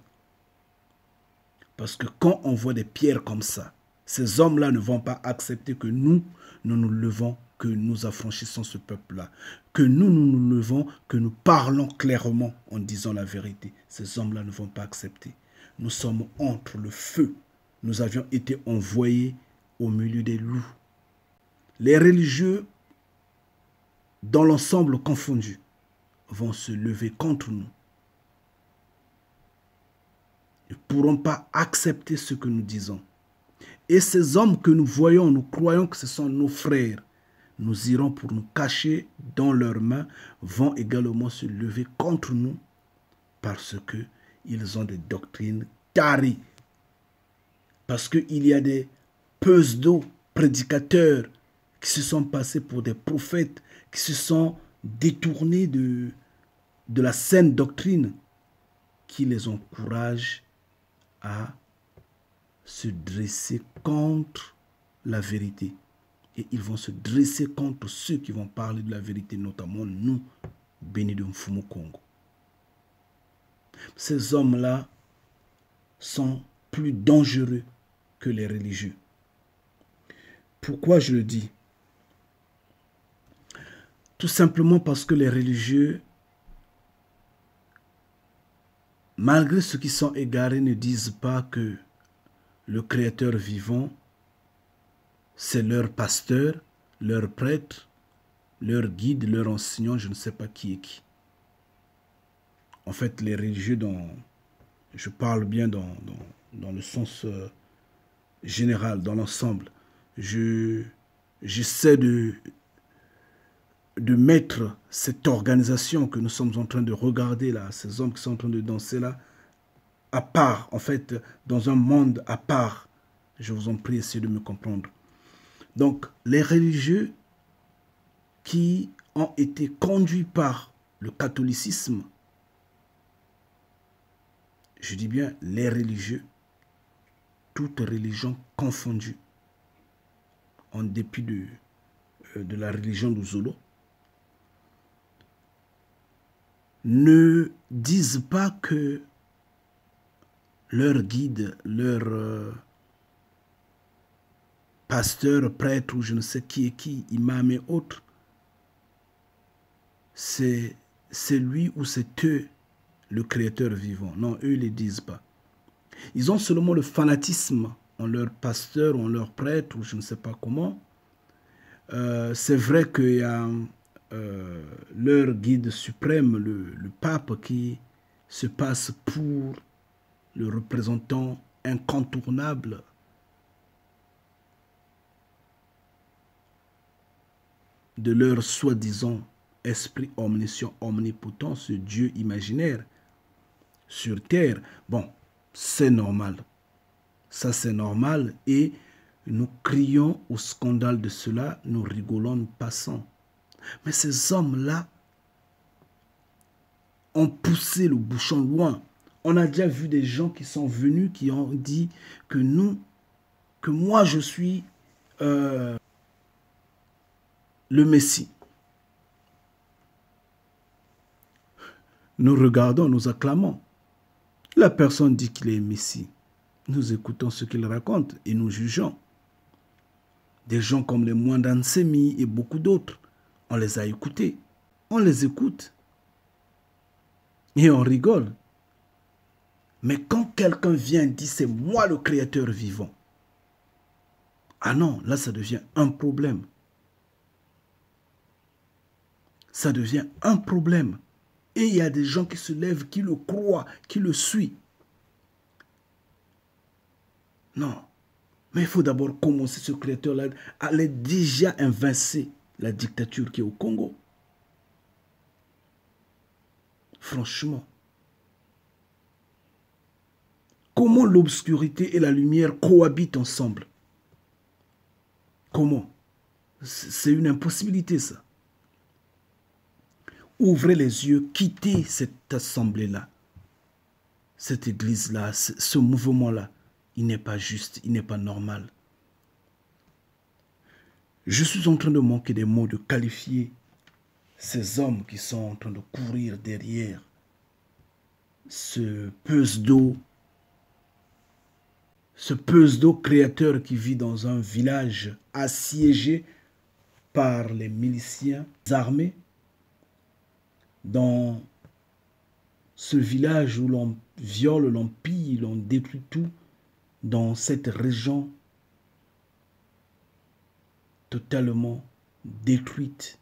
Parce que quand on voit des pierres comme ça, ces hommes-là ne vont pas accepter que nous nous levons, que nous affranchissons ce peuple-là. Que nous levons, que nous parlons clairement en disant la vérité. Ces hommes-là ne vont pas accepter. Nous sommes entre le feu. Nous avions été envoyés au milieu des loups. Les religieux, dans l'ensemble confondu, vont se lever contre nous. Ils ne pourront pas accepter ce que nous disons. Et ces hommes que nous voyons, nous croyons que ce sont nos frères. Nous irons pour nous cacher dans leurs mains, vont également se lever contre nous parce ils ont des doctrines tarées. Parce qu'il y a des pseudo prédicateurs qui se sont passés pour des prophètes, qui se sont détournés de la saine doctrine, qui les encouragent à se dresser contre la vérité. Et ils vont se dresser contre ceux qui vont parler de la vérité, notamment nous, bénis de Mfumu Congo. Ces hommes-là sont plus dangereux que les religieux. Pourquoi je le dis? Tout simplement parce que les religieux, malgré ceux qui sont égarés, ne disent pas que le Créateur vivant, c'est leur pasteur, leur prêtre, leur guide, leur enseignant, je ne sais pas qui est qui. En fait, les religieux, je parle bien dans le sens général, dans l'ensemble. J'essaie de mettre cette organisation que nous sommes en train de regarder là, ces hommes qui sont en train de danser là, à part, en fait, dans un monde à part. Je vous en prie, essayez de me comprendre. Donc, les religieux qui ont été conduits par le catholicisme, je dis bien les religieux, toutes religions confondues, en dépit de la religion d'Ouzolo, ne disent pas que leur guide, leur pasteur, prêtre ou je ne sais qui est qui, imam et autres, c'est lui ou c'est eux le Créateur vivant. Non, eux ne le disent pas. Ils ont seulement le fanatisme en leur pasteur, en leur prêtre ou je ne sais pas comment. C'est vrai qu'il y a leur guide suprême, le pape, qui se passe pour le représentant incontournable de leur soi-disant esprit omniscient, omnipotent, ce Dieu imaginaire sur terre. Bon, c'est normal. Ça, c'est normal. Et nous crions au scandale de cela, nous rigolons, nous passons. Mais ces hommes-là ont poussé le bouchon loin. On a déjà vu des gens qui sont venus, qui ont dit que moi je suis le Messie. Nous regardons, nous acclamons. La personne dit qu'il est Messie. Nous écoutons ce qu'il raconte et nous jugeons. Des gens comme les Mwandansemi et beaucoup d'autres, on les a écoutés. On les écoute. Et on rigole. Mais quand quelqu'un vient et dit c'est moi le Créateur vivant, ah non, là ça devient un problème. Ça devient un problème. Et il y a des gens qui se lèvent, qui le croient, qui le suivent. Non. Mais il faut d'abord commencer ce Créateur-là à aller déjà invincer la dictature qui est au Congo. Franchement. Comment l'obscurité et la lumière cohabitent ensemble? Comment? C'est une impossibilité, ça. Ouvrez les yeux, quittez cette assemblée-là, cette église-là, ce mouvement-là. Il n'est pas juste, il n'est pas normal. Je suis en train de manquer des mots, de qualifier ces hommes qui sont en train de courir derrière ce pseudo créateur qui vit dans un village assiégé par les miliciens armés. Dans ce village où l'on viole, l'on pille, l'on détruit tout, dans cette région totalement détruite.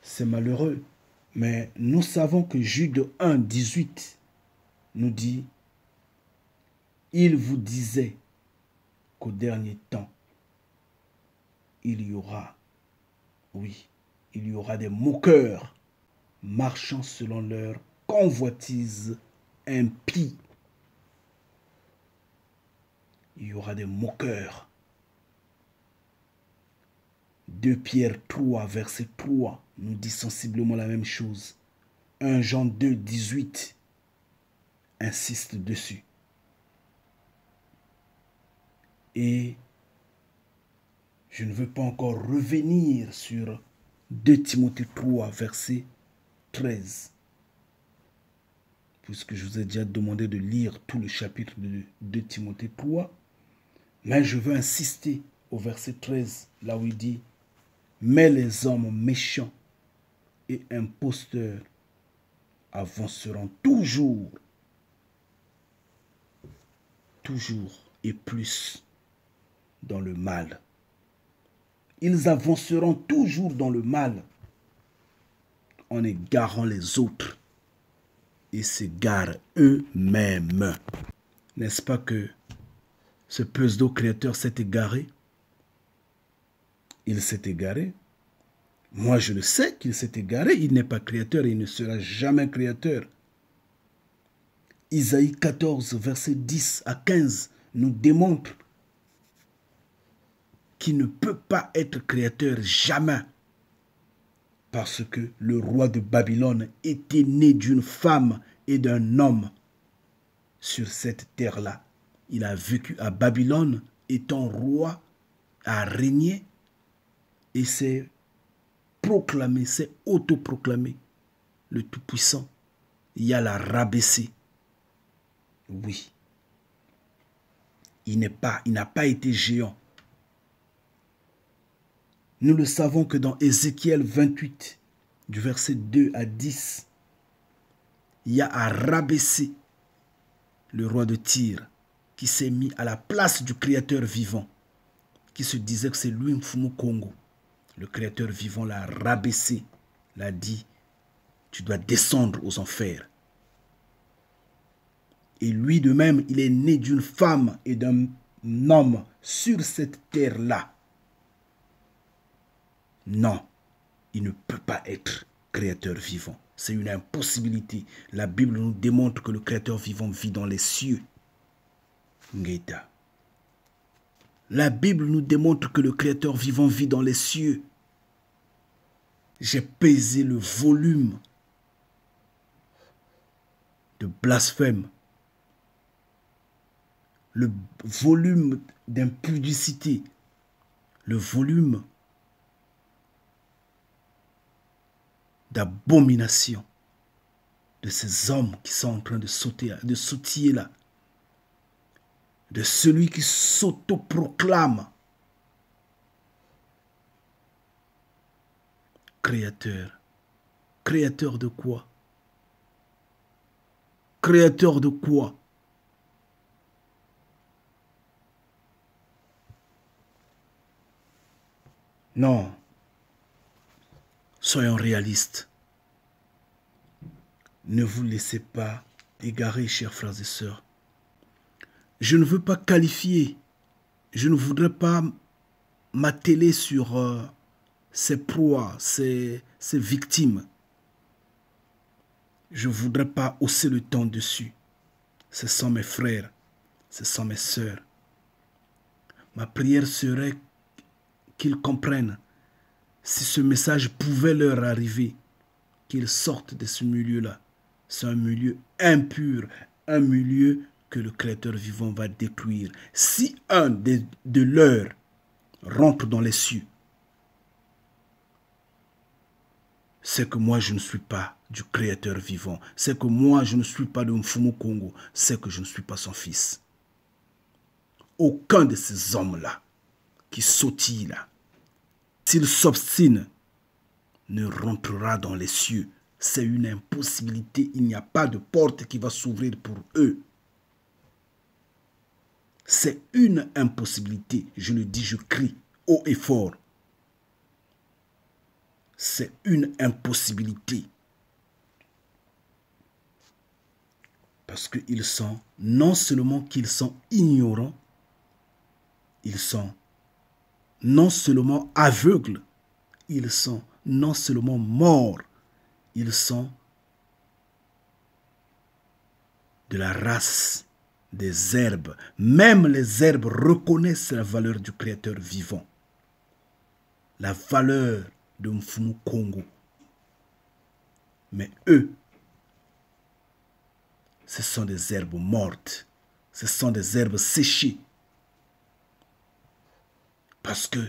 C'est malheureux, mais nous savons que Jude 1, 18 nous dit « Il vous disait qu'au dernier temps, il y aura, oui, il y aura des moqueurs marchant selon leur convoitise impies. Il y aura des moqueurs. 2 Pierre 3, verset 3, nous dit sensiblement la même chose. 1 Jean 2, 18 insiste dessus. Et je ne veux pas encore revenir sur 2 Timothée 3, verset 13. Puisque je vous ai déjà demandé de lire tout le chapitre de 2 Timothée 3. Mais je veux insister au verset 13, là où il dit « Mais les hommes méchants et imposteurs avanceront toujours et plus dans le mal. Ils avanceront toujours dans le mal en égarant les autres et s'égarent eux-mêmes. » N'est-ce pas que ce pseudo-créateur s'est égaré? Il s'est égaré. Moi, je le sais qu'il s'est égaré. Il n'est pas créateur et il ne sera jamais créateur. Isaïe 14, verset 10 à 15 nous démontre qu'il ne peut pas être créateur jamais. Parce que le roi de Babylone était né d'une femme et d'un homme sur cette terre-là. Il a vécu à Babylone, étant roi, a régné et s'est proclamé, s'est autoproclamé le Tout-Puissant. Il l'a rabaissé. Oui. Il n'a pas été géant. Nous le savons que dans Ézéchiel 28, du verset 2 à 10, il y a à rabaisser le roi de Tyr qui s'est mis à la place du créateur vivant, qui se disait que c'est lui Mfumu Kongo. Le créateur vivant l'a rabaissé, l'a dit, tu dois descendre aux enfers. Et lui de même, il est né d'une femme et d'un homme sur cette terre-là. Non, il ne peut pas être créateur vivant. C'est une impossibilité. La Bible nous démontre que le créateur vivant vit dans les cieux. Ngeta. La Bible nous démontre que le créateur vivant vit dans les cieux. J'ai pesé le volume de blasphème, le volume d'impudicité, le volume d'abomination de ces hommes qui sont en train de sautiller là, de celui qui s'autoproclame créateur. Créateur de quoi? Créateur de quoi? Non. Soyons réalistes. Ne vous laissez pas égarer, chers frères et sœurs. Je ne veux pas qualifier, je ne voudrais pas m'atteler sur ces proies, ces victimes. Je ne voudrais pas hausser le ton dessus. Ce sont mes frères, ce sont mes sœurs. Ma prière serait qu'ils comprennent, si ce message pouvait leur arriver, qu'ils sortent de ce milieu-là. C'est un milieu impur, un milieu que le Créateur vivant va détruire. Si un de leurs rentre dans les cieux, c'est que moi je ne suis pas du Créateur vivant. C'est que moi je ne suis pas de Mfumu Kongo. C'est que je ne suis pas son fils. Aucun de ces hommes-là qui sautillent là, s'il s'obstine, ne rentrera dans les cieux. C'est une impossibilité. Il n'y a pas de porte qui va s'ouvrir pour eux. C'est une impossibilité. Je le dis, je crie haut et fort. C'est une impossibilité. Parce qu'ils sont, non seulement qu'ils sont ignorants, ils sont non seulement aveugles, ils sont non seulement morts, ils sont de la race des herbes. Même les herbes reconnaissent la valeur du Créateur vivant. La valeur de Mfumu Kongo. Mais eux, ce sont des herbes mortes. Ce sont des herbes séchées. Parce que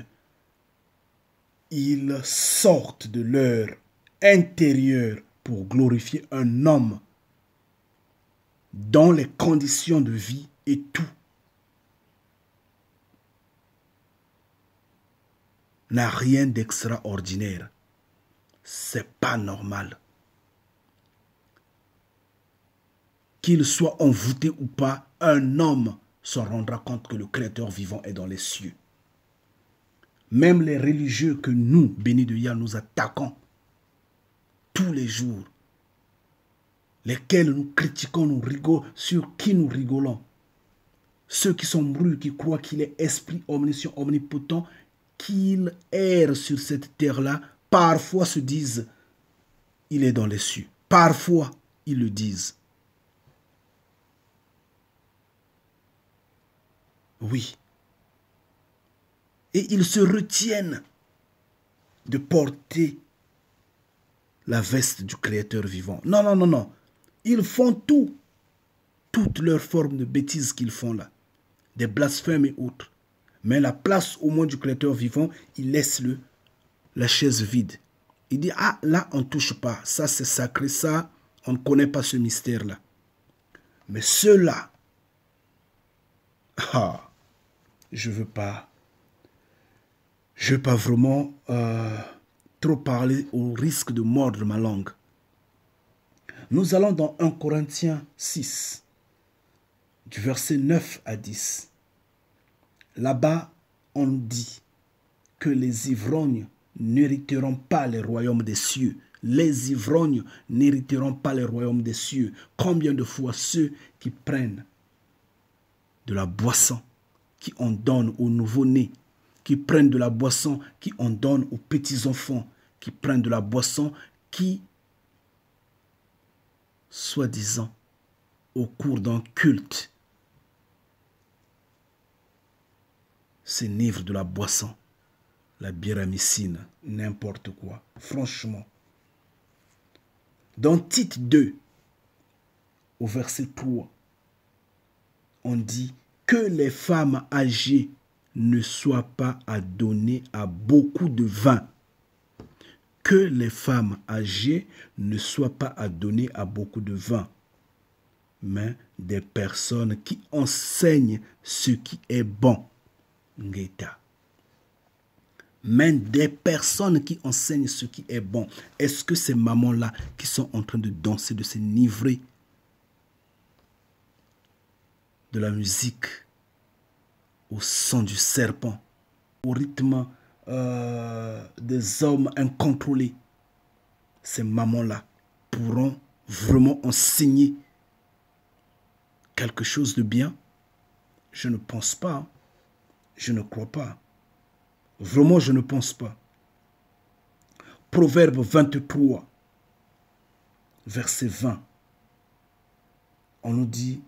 ils sortent de leur intérieur pour glorifier un homme dont les conditions de vie et tout n'a rien d'extraordinaire. C'est pas normal. Qu'il soit envoûté ou pas, un homme se rendra compte que le Créateur vivant est dans les cieux. Même les religieux que nous, bénis de Yah, nous attaquons tous les jours, lesquels nous critiquons, nous rigolons, sur qui nous rigolons. Ceux qui sont brûlés, qui croient qu'il est esprit omniscient, omnipotent, qu'il erre sur cette terre-là, parfois se disent, il est dans les cieux. Parfois, ils le disent. Oui. Et ils se retiennent de porter la veste du Créateur vivant. Non, non, non, non. Ils font tout. Toutes leurs formes de bêtises qu'ils font là. Des blasphèmes et autres. Mais la place au moins du Créateur vivant, il laisse la chaise vide. Il dit, ah, là, on ne touche pas. Ça, c'est sacré. Ça, on ne connaît pas ce mystère-là. Mais ceux-là, ah, je ne veux pas vraiment trop parler au risque de mordre ma langue. Nous allons dans 1 Corinthiens 6, du verset 9 à 10. Là-bas, on dit que les ivrognes n'hériteront pas les royaumes des cieux. Les ivrognes n'hériteront pas les royaumes des cieux. Combien de fois ceux qui prennent de la boisson, qui en donnent aux nouveau-nés, qui prennent de la boisson, qui en donnent aux petits-enfants, qui prennent de la boisson, qui, soi-disant, au cours d'un culte, s'enivrent de la boisson, la biramycine, n'importe quoi. Franchement. Dans Tite 2, au verset 3, on dit que les femmes âgées ne soient pas adonnées à beaucoup de vin. Que les femmes âgées ne soient pas adonnées à beaucoup de vin, mais des personnes qui enseignent ce qui est bon. Ngeta. Mais des personnes qui enseignent ce qui est bon. Est-ce que ces mamans-là qui sont en train de danser, de s'enivrer de la musique au son du serpent, au rythme des hommes incontrôlés, ces mamans-là pourront vraiment enseigner quelque chose de bien? Je ne pense pas. Je ne crois pas. Vraiment, je ne pense pas. Proverbe 23, verset 20. On nous dit,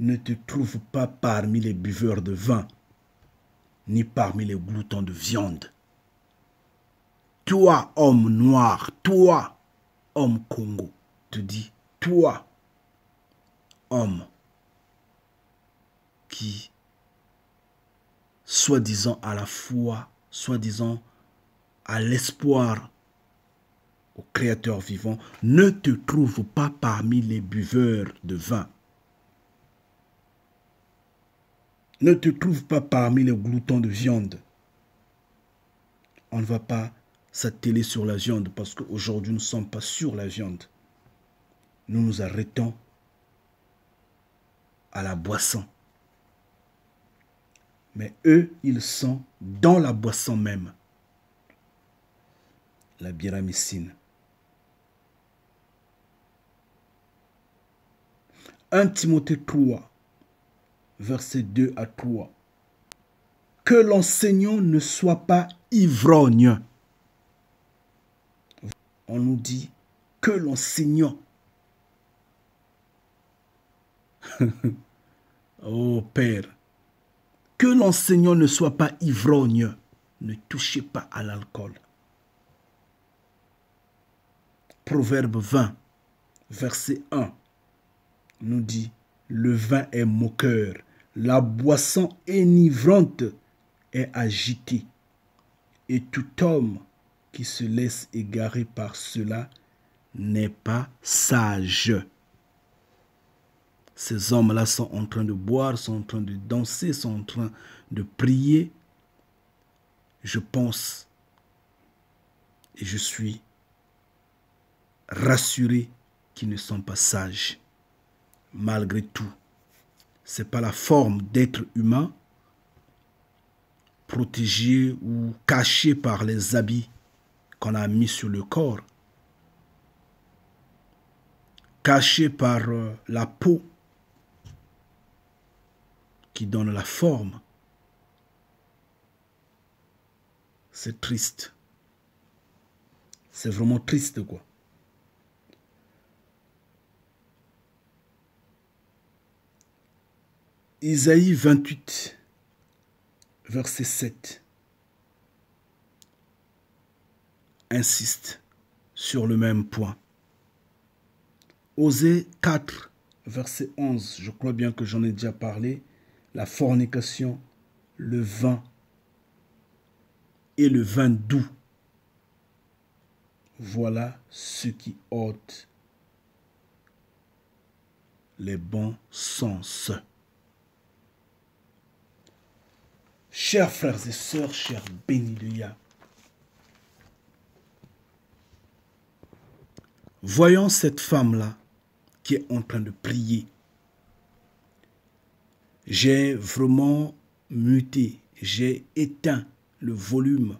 ne te trouve pas parmi les buveurs de vin, ni parmi les gloutons de viande. Toi, homme noir, toi, homme Congo, te dis, toi, homme qui, soi-disant à la foi, soi-disant à l'espoir au Créateur vivant, ne te trouve pas parmi les buveurs de vin. Ne te trouve pas parmi les gloutons de viande. On ne va pas s'atteler sur la viande parce qu'aujourd'hui nous ne sommes pas sur la viande. Nous nous arrêtons à la boisson. Mais eux, ils sont dans la boisson même. La biramycine. 1 Timothée 3, versets 2 à 3. Que l'enseignant ne soit pas ivrogne. On nous dit que l'enseignant Oh Père, que l'enseignant ne soit pas ivrogne. Ne touchez pas à l'alcool. Proverbe 20, verset 1, nous dit, le vin est moqueur, la boisson enivrante est agitée, et tout homme qui se laisse égarer par cela n'est pas sage. Ces hommes-là sont en train de boire, sont en train de danser, sont en train de prier. Je pense et je suis rassuré qu'ils ne sont pas sages. Malgré tout, ce n'est pas la forme d'être humain protégé ou caché par les habits qu'on a mis sur le corps, caché par la peau qui donne la forme. C'est triste. C'est vraiment triste, quoi. Isaïe 28, verset 7, insiste sur le même point. Osée 4, verset 11, je crois bien que j'en ai déjà parlé, la fornication, le vin et le vin doux. Voilà ce qui ôte les bons sens. Chers frères et sœurs, chers bénis de Yah, voyons cette femme-là qui est en train de prier. J'ai vraiment muté, j'ai éteint le volume,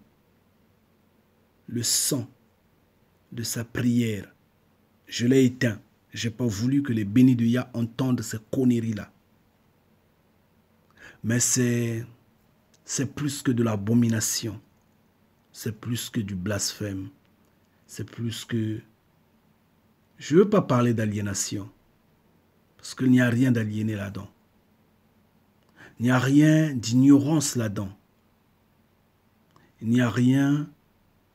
le son de sa prière. Je l'ai éteint. Je n'ai pas voulu que les bénis de Yah entendent ces conneries-là. Mais c'est plus que de l'abomination. C'est plus que du blasphème. C'est plus que... Je ne veux pas parler d'aliénation. Parce qu'il n'y a rien d'aliéné là-dedans. Il n'y a rien d'ignorance là-dedans. Il n'y a rien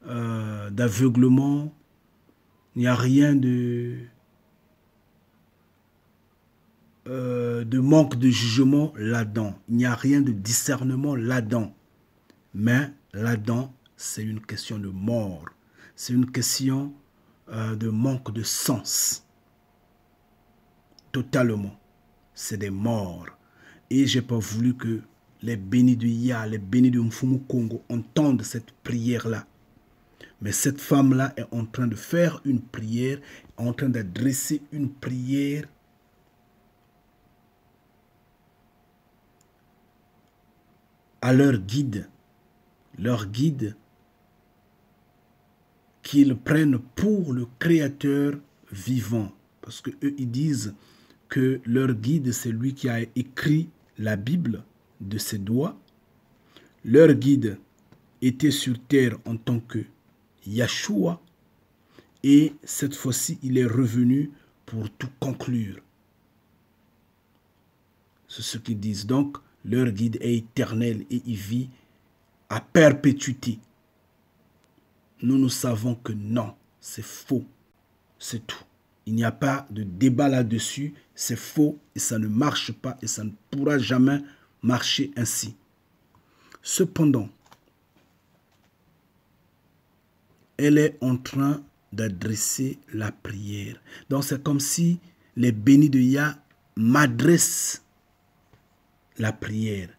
d'aveuglement. Il n'y a rien de manque de jugement là-dedans. Il n'y a rien de discernement là-dedans. Mais là-dedans, c'est une question de mort. C'est une question de manque de sens. Totalement. C'est des morts. Et je n'ai pas voulu que les bénis de Yah, les bénis de Mfumu Kongo entendent cette prière-là. Mais cette femme-là est en train de faire une prière, en train d'adresser une prière à leur guide qu'ils prennent pour le Créateur vivant. Parce que eux, ils disent que leur guide, c'est lui qui a écrit la Bible de ses doigts. Leur guide était sur terre en tant que Yahshua. Et cette fois-ci, il est revenu pour tout conclure. C'est ce qu'ils disent. Donc, leur guide est éternel et il vit à perpétuité. Nous savons que non, c'est faux. C'est tout. Il n'y a pas de débat là-dessus. C'est faux et ça ne marche pas et ça ne pourra jamais marcher ainsi. Cependant, elle est en train d'adresser la prière. Donc c'est comme si les bénis de Yah m'adressent la prière.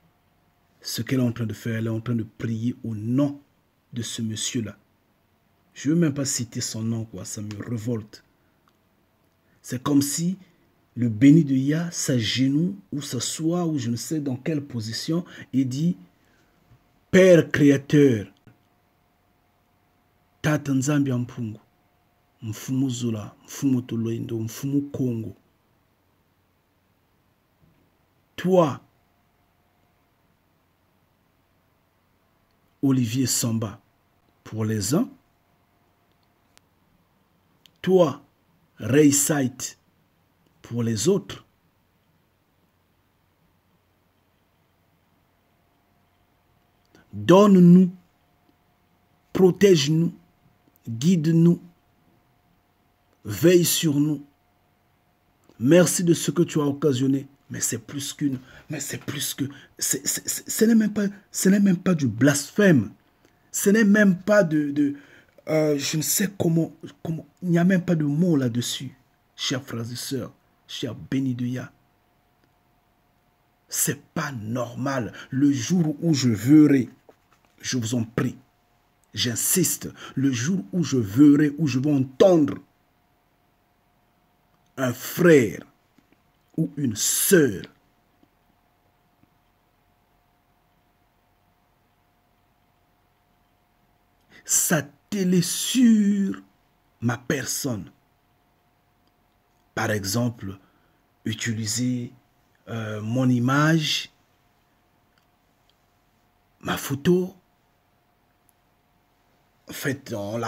Ce qu'elle est en train de faire, elle est en train de prier au nom de ce monsieur-là. Je ne veux même pas citer son nom, quoi, ça me révolte. C'est comme si le béni de Yah s'agenouille ou s'assoit ou je ne sais dans quelle position et dit « Père créateur, Tata Nzambi Ampungu, Mfumu Zula, Mfumu Toloindo, Mfumu Kongo. Toi, Olivier Samba, pour les uns. Toi, Ray Sight, pour les autres. Donne-nous, protège-nous, guide-nous, veille sur nous. Merci de ce que tu as occasionné. Mais c'est plus qu'une... Mais c'est plus que... ce n'est même pas du blasphème. Ce n'est même pas je ne sais comment... Il n'y a même pas de mots là-dessus. Chers frères et sœurs, chers bénis de Yah. C'est pas normal. Le jour où je verrai, je vous en prie, j'insiste, le jour où je verrai, où je vais entendre un frère ou une sœur s'atteler sur ma personne. Par exemple, utiliser mon image, ma photo. En fait, en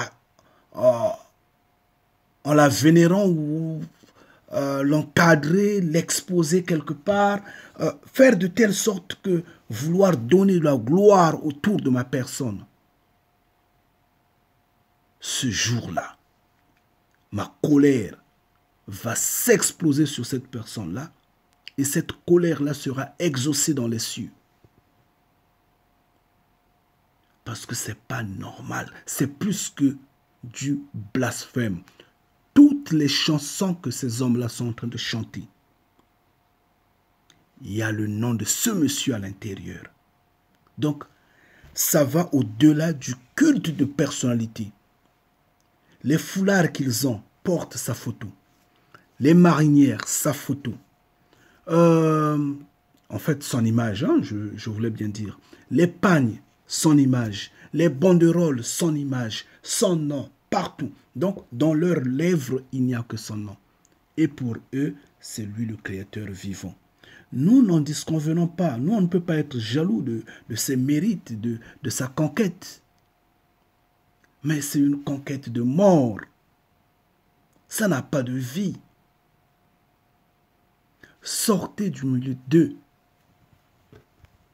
la vénérant ou l'encadrer, l'exposer quelque part, faire de telle sorte que vouloir donner la gloire autour de ma personne. Ce jour-là, ma colère va s'exploser sur cette personne-là et cette colère-là sera exaucée dans les cieux. Parce que ce n'est pas normal. C'est plus que du blasphème. Toutes les chansons que ces hommes-là sont en train de chanter, il y a le nom de ce monsieur à l'intérieur. Donc, ça va au-delà du culte de personnalité. Les foulards qu'ils ont portent sa photo. Les marinières, sa photo. En fait, son image, hein, je voulais bien dire. Les pagnes, son image. Les banderoles, son image. Son nom, partout. Donc, dans leurs lèvres, il n'y a que son nom. Et pour eux, c'est lui le Créateur vivant. Nous n'en disconvenons pas. Nous, on ne peut pas être jaloux de ses mérites, de sa conquête. Mais c'est une conquête de mort. Ça n'a pas de vie. Sortez du milieu d'eux,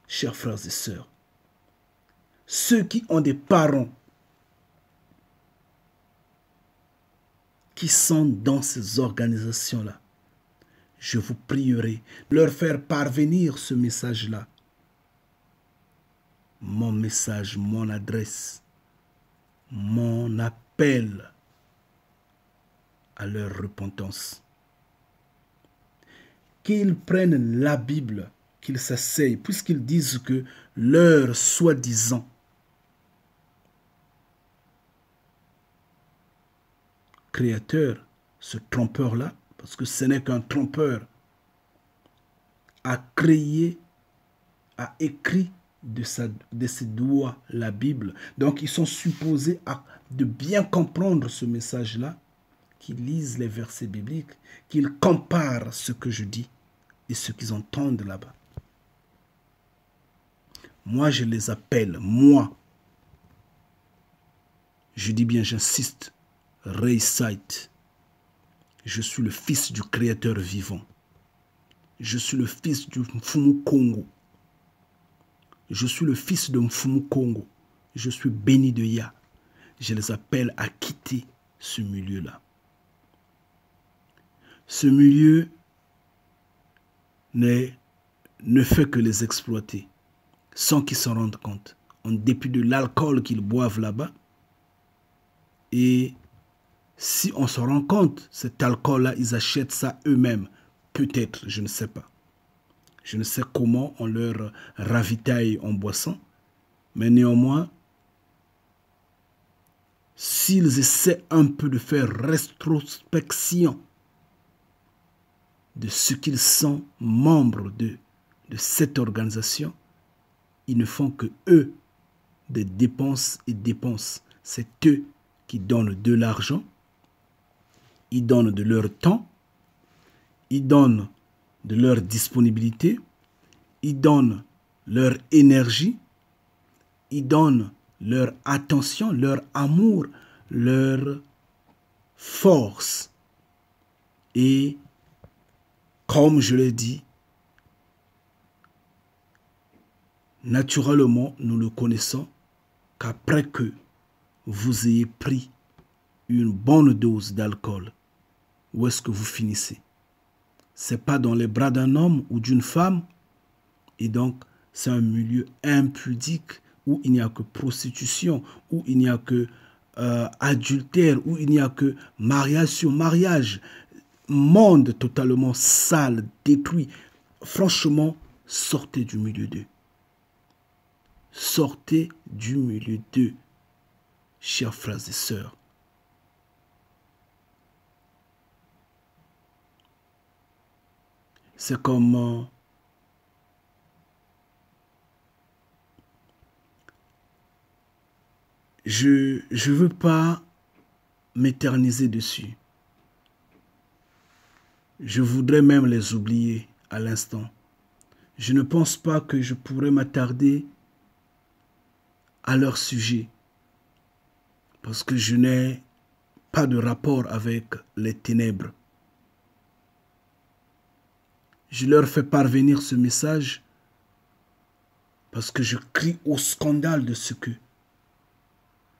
chers frères et sœurs. Ceux qui ont des parents qui sont dans ces organisations-là, je vous prierai de leur faire parvenir ce message-là. Mon message, mon adresse, mon appel à leur repentance. Qu'ils prennent la Bible, qu'ils s'asseyent, puisqu'ils disent que leur soi-disant créateur, ce trompeur-là, parce que ce n'est qu'un trompeur, a créé, a écrit de ses doigts la Bible. Donc ils sont supposés de bien comprendre ce message-là, qu'ils lisent les versets bibliques, qu'ils comparent ce que je dis et ce qu'ils entendent là-bas. Moi, je les appelle, moi, je dis bien, j'insiste, Reisait. Je suis le fils du Créateur vivant. Je suis le fils du Mfumu Kongo. Je suis le fils de Mfumu Kongo. Je suis béni de Yah. Je les appelle à quitter ce milieu-là. Ce milieu ne fait que les exploiter sans qu'ils s'en rendent compte. En dépit de l'alcool qu'ils boivent là-bas. Et si on se rend compte, cet alcool-là, ils achètent ça eux-mêmes. Peut-être, je ne sais pas. Je ne sais comment on leur ravitaille en boisson. Mais néanmoins, s'ils essaient un peu de faire rétrospection de ce qu'ils sont membres de cette organisation, ils ne font que eux des dépenses et dépenses. C'est eux qui donnent de l'argent, ils donnent de leur temps, ils donnent de leur disponibilité, ils donnent leur énergie, ils donnent leur attention, leur amour, leur force. Et comme je l'ai dit, naturellement, nous le connaissons qu'après que vous ayez pris une bonne dose d'alcool, où est-ce que vous finissez? C'est pas dans les bras d'un homme ou d'une femme, et donc c'est un milieu impudique où il n'y a que prostitution, où il n'y a que adultère, où il n'y a que mariage sur mariage, monde totalement sale, détruit. Franchement, sortez du milieu d'eux. Sortez du milieu d'eux, chers frères et sœurs. C'est comme je ne veux pas m'éterniser dessus. Je voudrais même les oublier à l'instant. Je ne pense pas que je pourrais m'attarder à leur sujet parce que je n'ai pas de rapport avec les ténèbres. Je leur fais parvenir ce message parce que je crie au scandale de ce que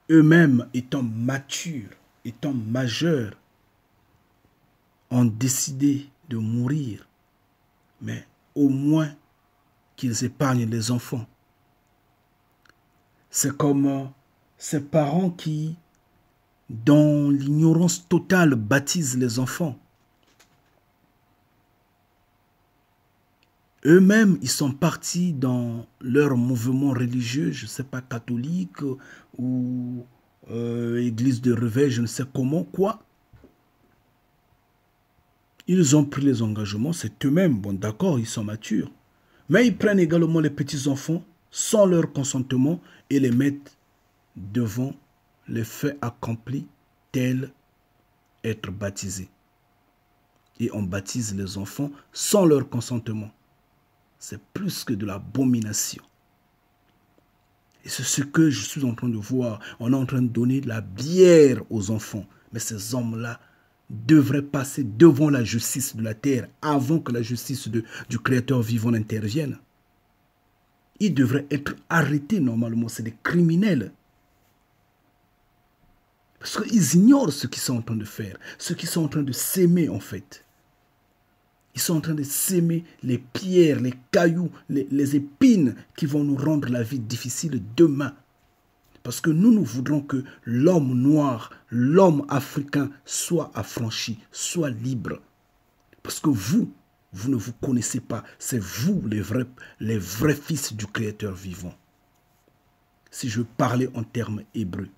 eux-mêmes, étant matures, étant majeurs, ont décidé de mourir, mais au moins qu'ils épargnent les enfants. C'est comme ces parents qui, dans l'ignorance totale, baptisent les enfants. Eux-mêmes, ils sont partis dans leur mouvement religieux, je ne sais pas, catholique ou église de réveil, je ne sais comment, quoi. Ils ont pris les engagements, c'est eux-mêmes, bon d'accord, ils sont matures. Mais ils prennent également les petits-enfants sans leur consentement et les mettent devant les faits accomplis tels être baptisés. Et on baptise les enfants sans leur consentement. C'est plus que de l'abomination. Et c'est ce que je suis en train de voir. On est en train de donner de la bière aux enfants. Mais ces hommes-là devraient passer devant la justice de la terre avant que la justice du Créateur vivant n'intervienne. Ils devraient être arrêtés normalement. C'est des criminels. Parce qu'ils ignorent ce qu'ils sont en train de faire. Ce qu'ils sont en train de s'aimer en fait. Ils sont en train de s'aimer les pierres, les cailloux, les épines qui vont nous rendre la vie difficile demain. Parce que nous voudrons que l'homme noir, l'homme africain soit affranchi, soit libre. Parce que vous ne vous connaissez pas. C'est vous les vrais fils du Créateur vivant. Si je parlais en termes hébreux,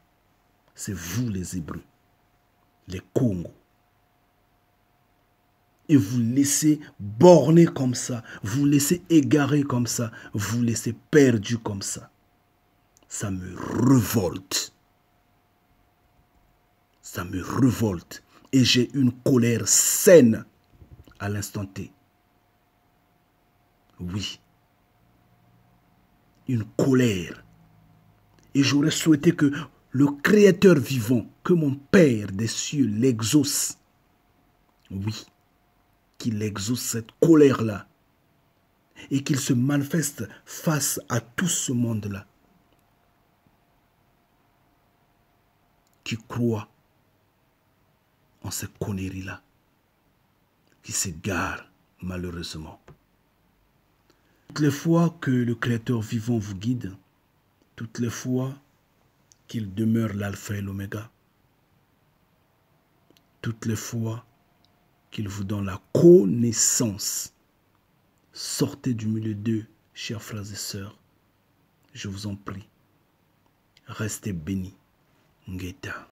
c'est vous les Hébreux, les Congos. Et vous laissez borner comme ça, vous laissez égarer comme ça, vous laissez perdu comme ça. Ça me révolte. Ça me révolte. Et j'ai une colère saine à l'instant T. Oui. Une colère. Et j'aurais souhaité que le Créateur vivant, que mon Père des cieux l'exauce. Oui. Qu'il exauce cette colère-là et qu'il se manifeste face à tout ce monde-là qui croit en ces conneries-là, qui s'égarent malheureusement. Toutes les fois que le Créateur vivant vous guide, toutes les fois qu'il demeure l'alpha et l'oméga, toutes les fois qu'il vous donne la connaissance. Sortez du milieu d'eux, chers frères et sœurs. Je vous en prie. Restez bénis. Ngeta.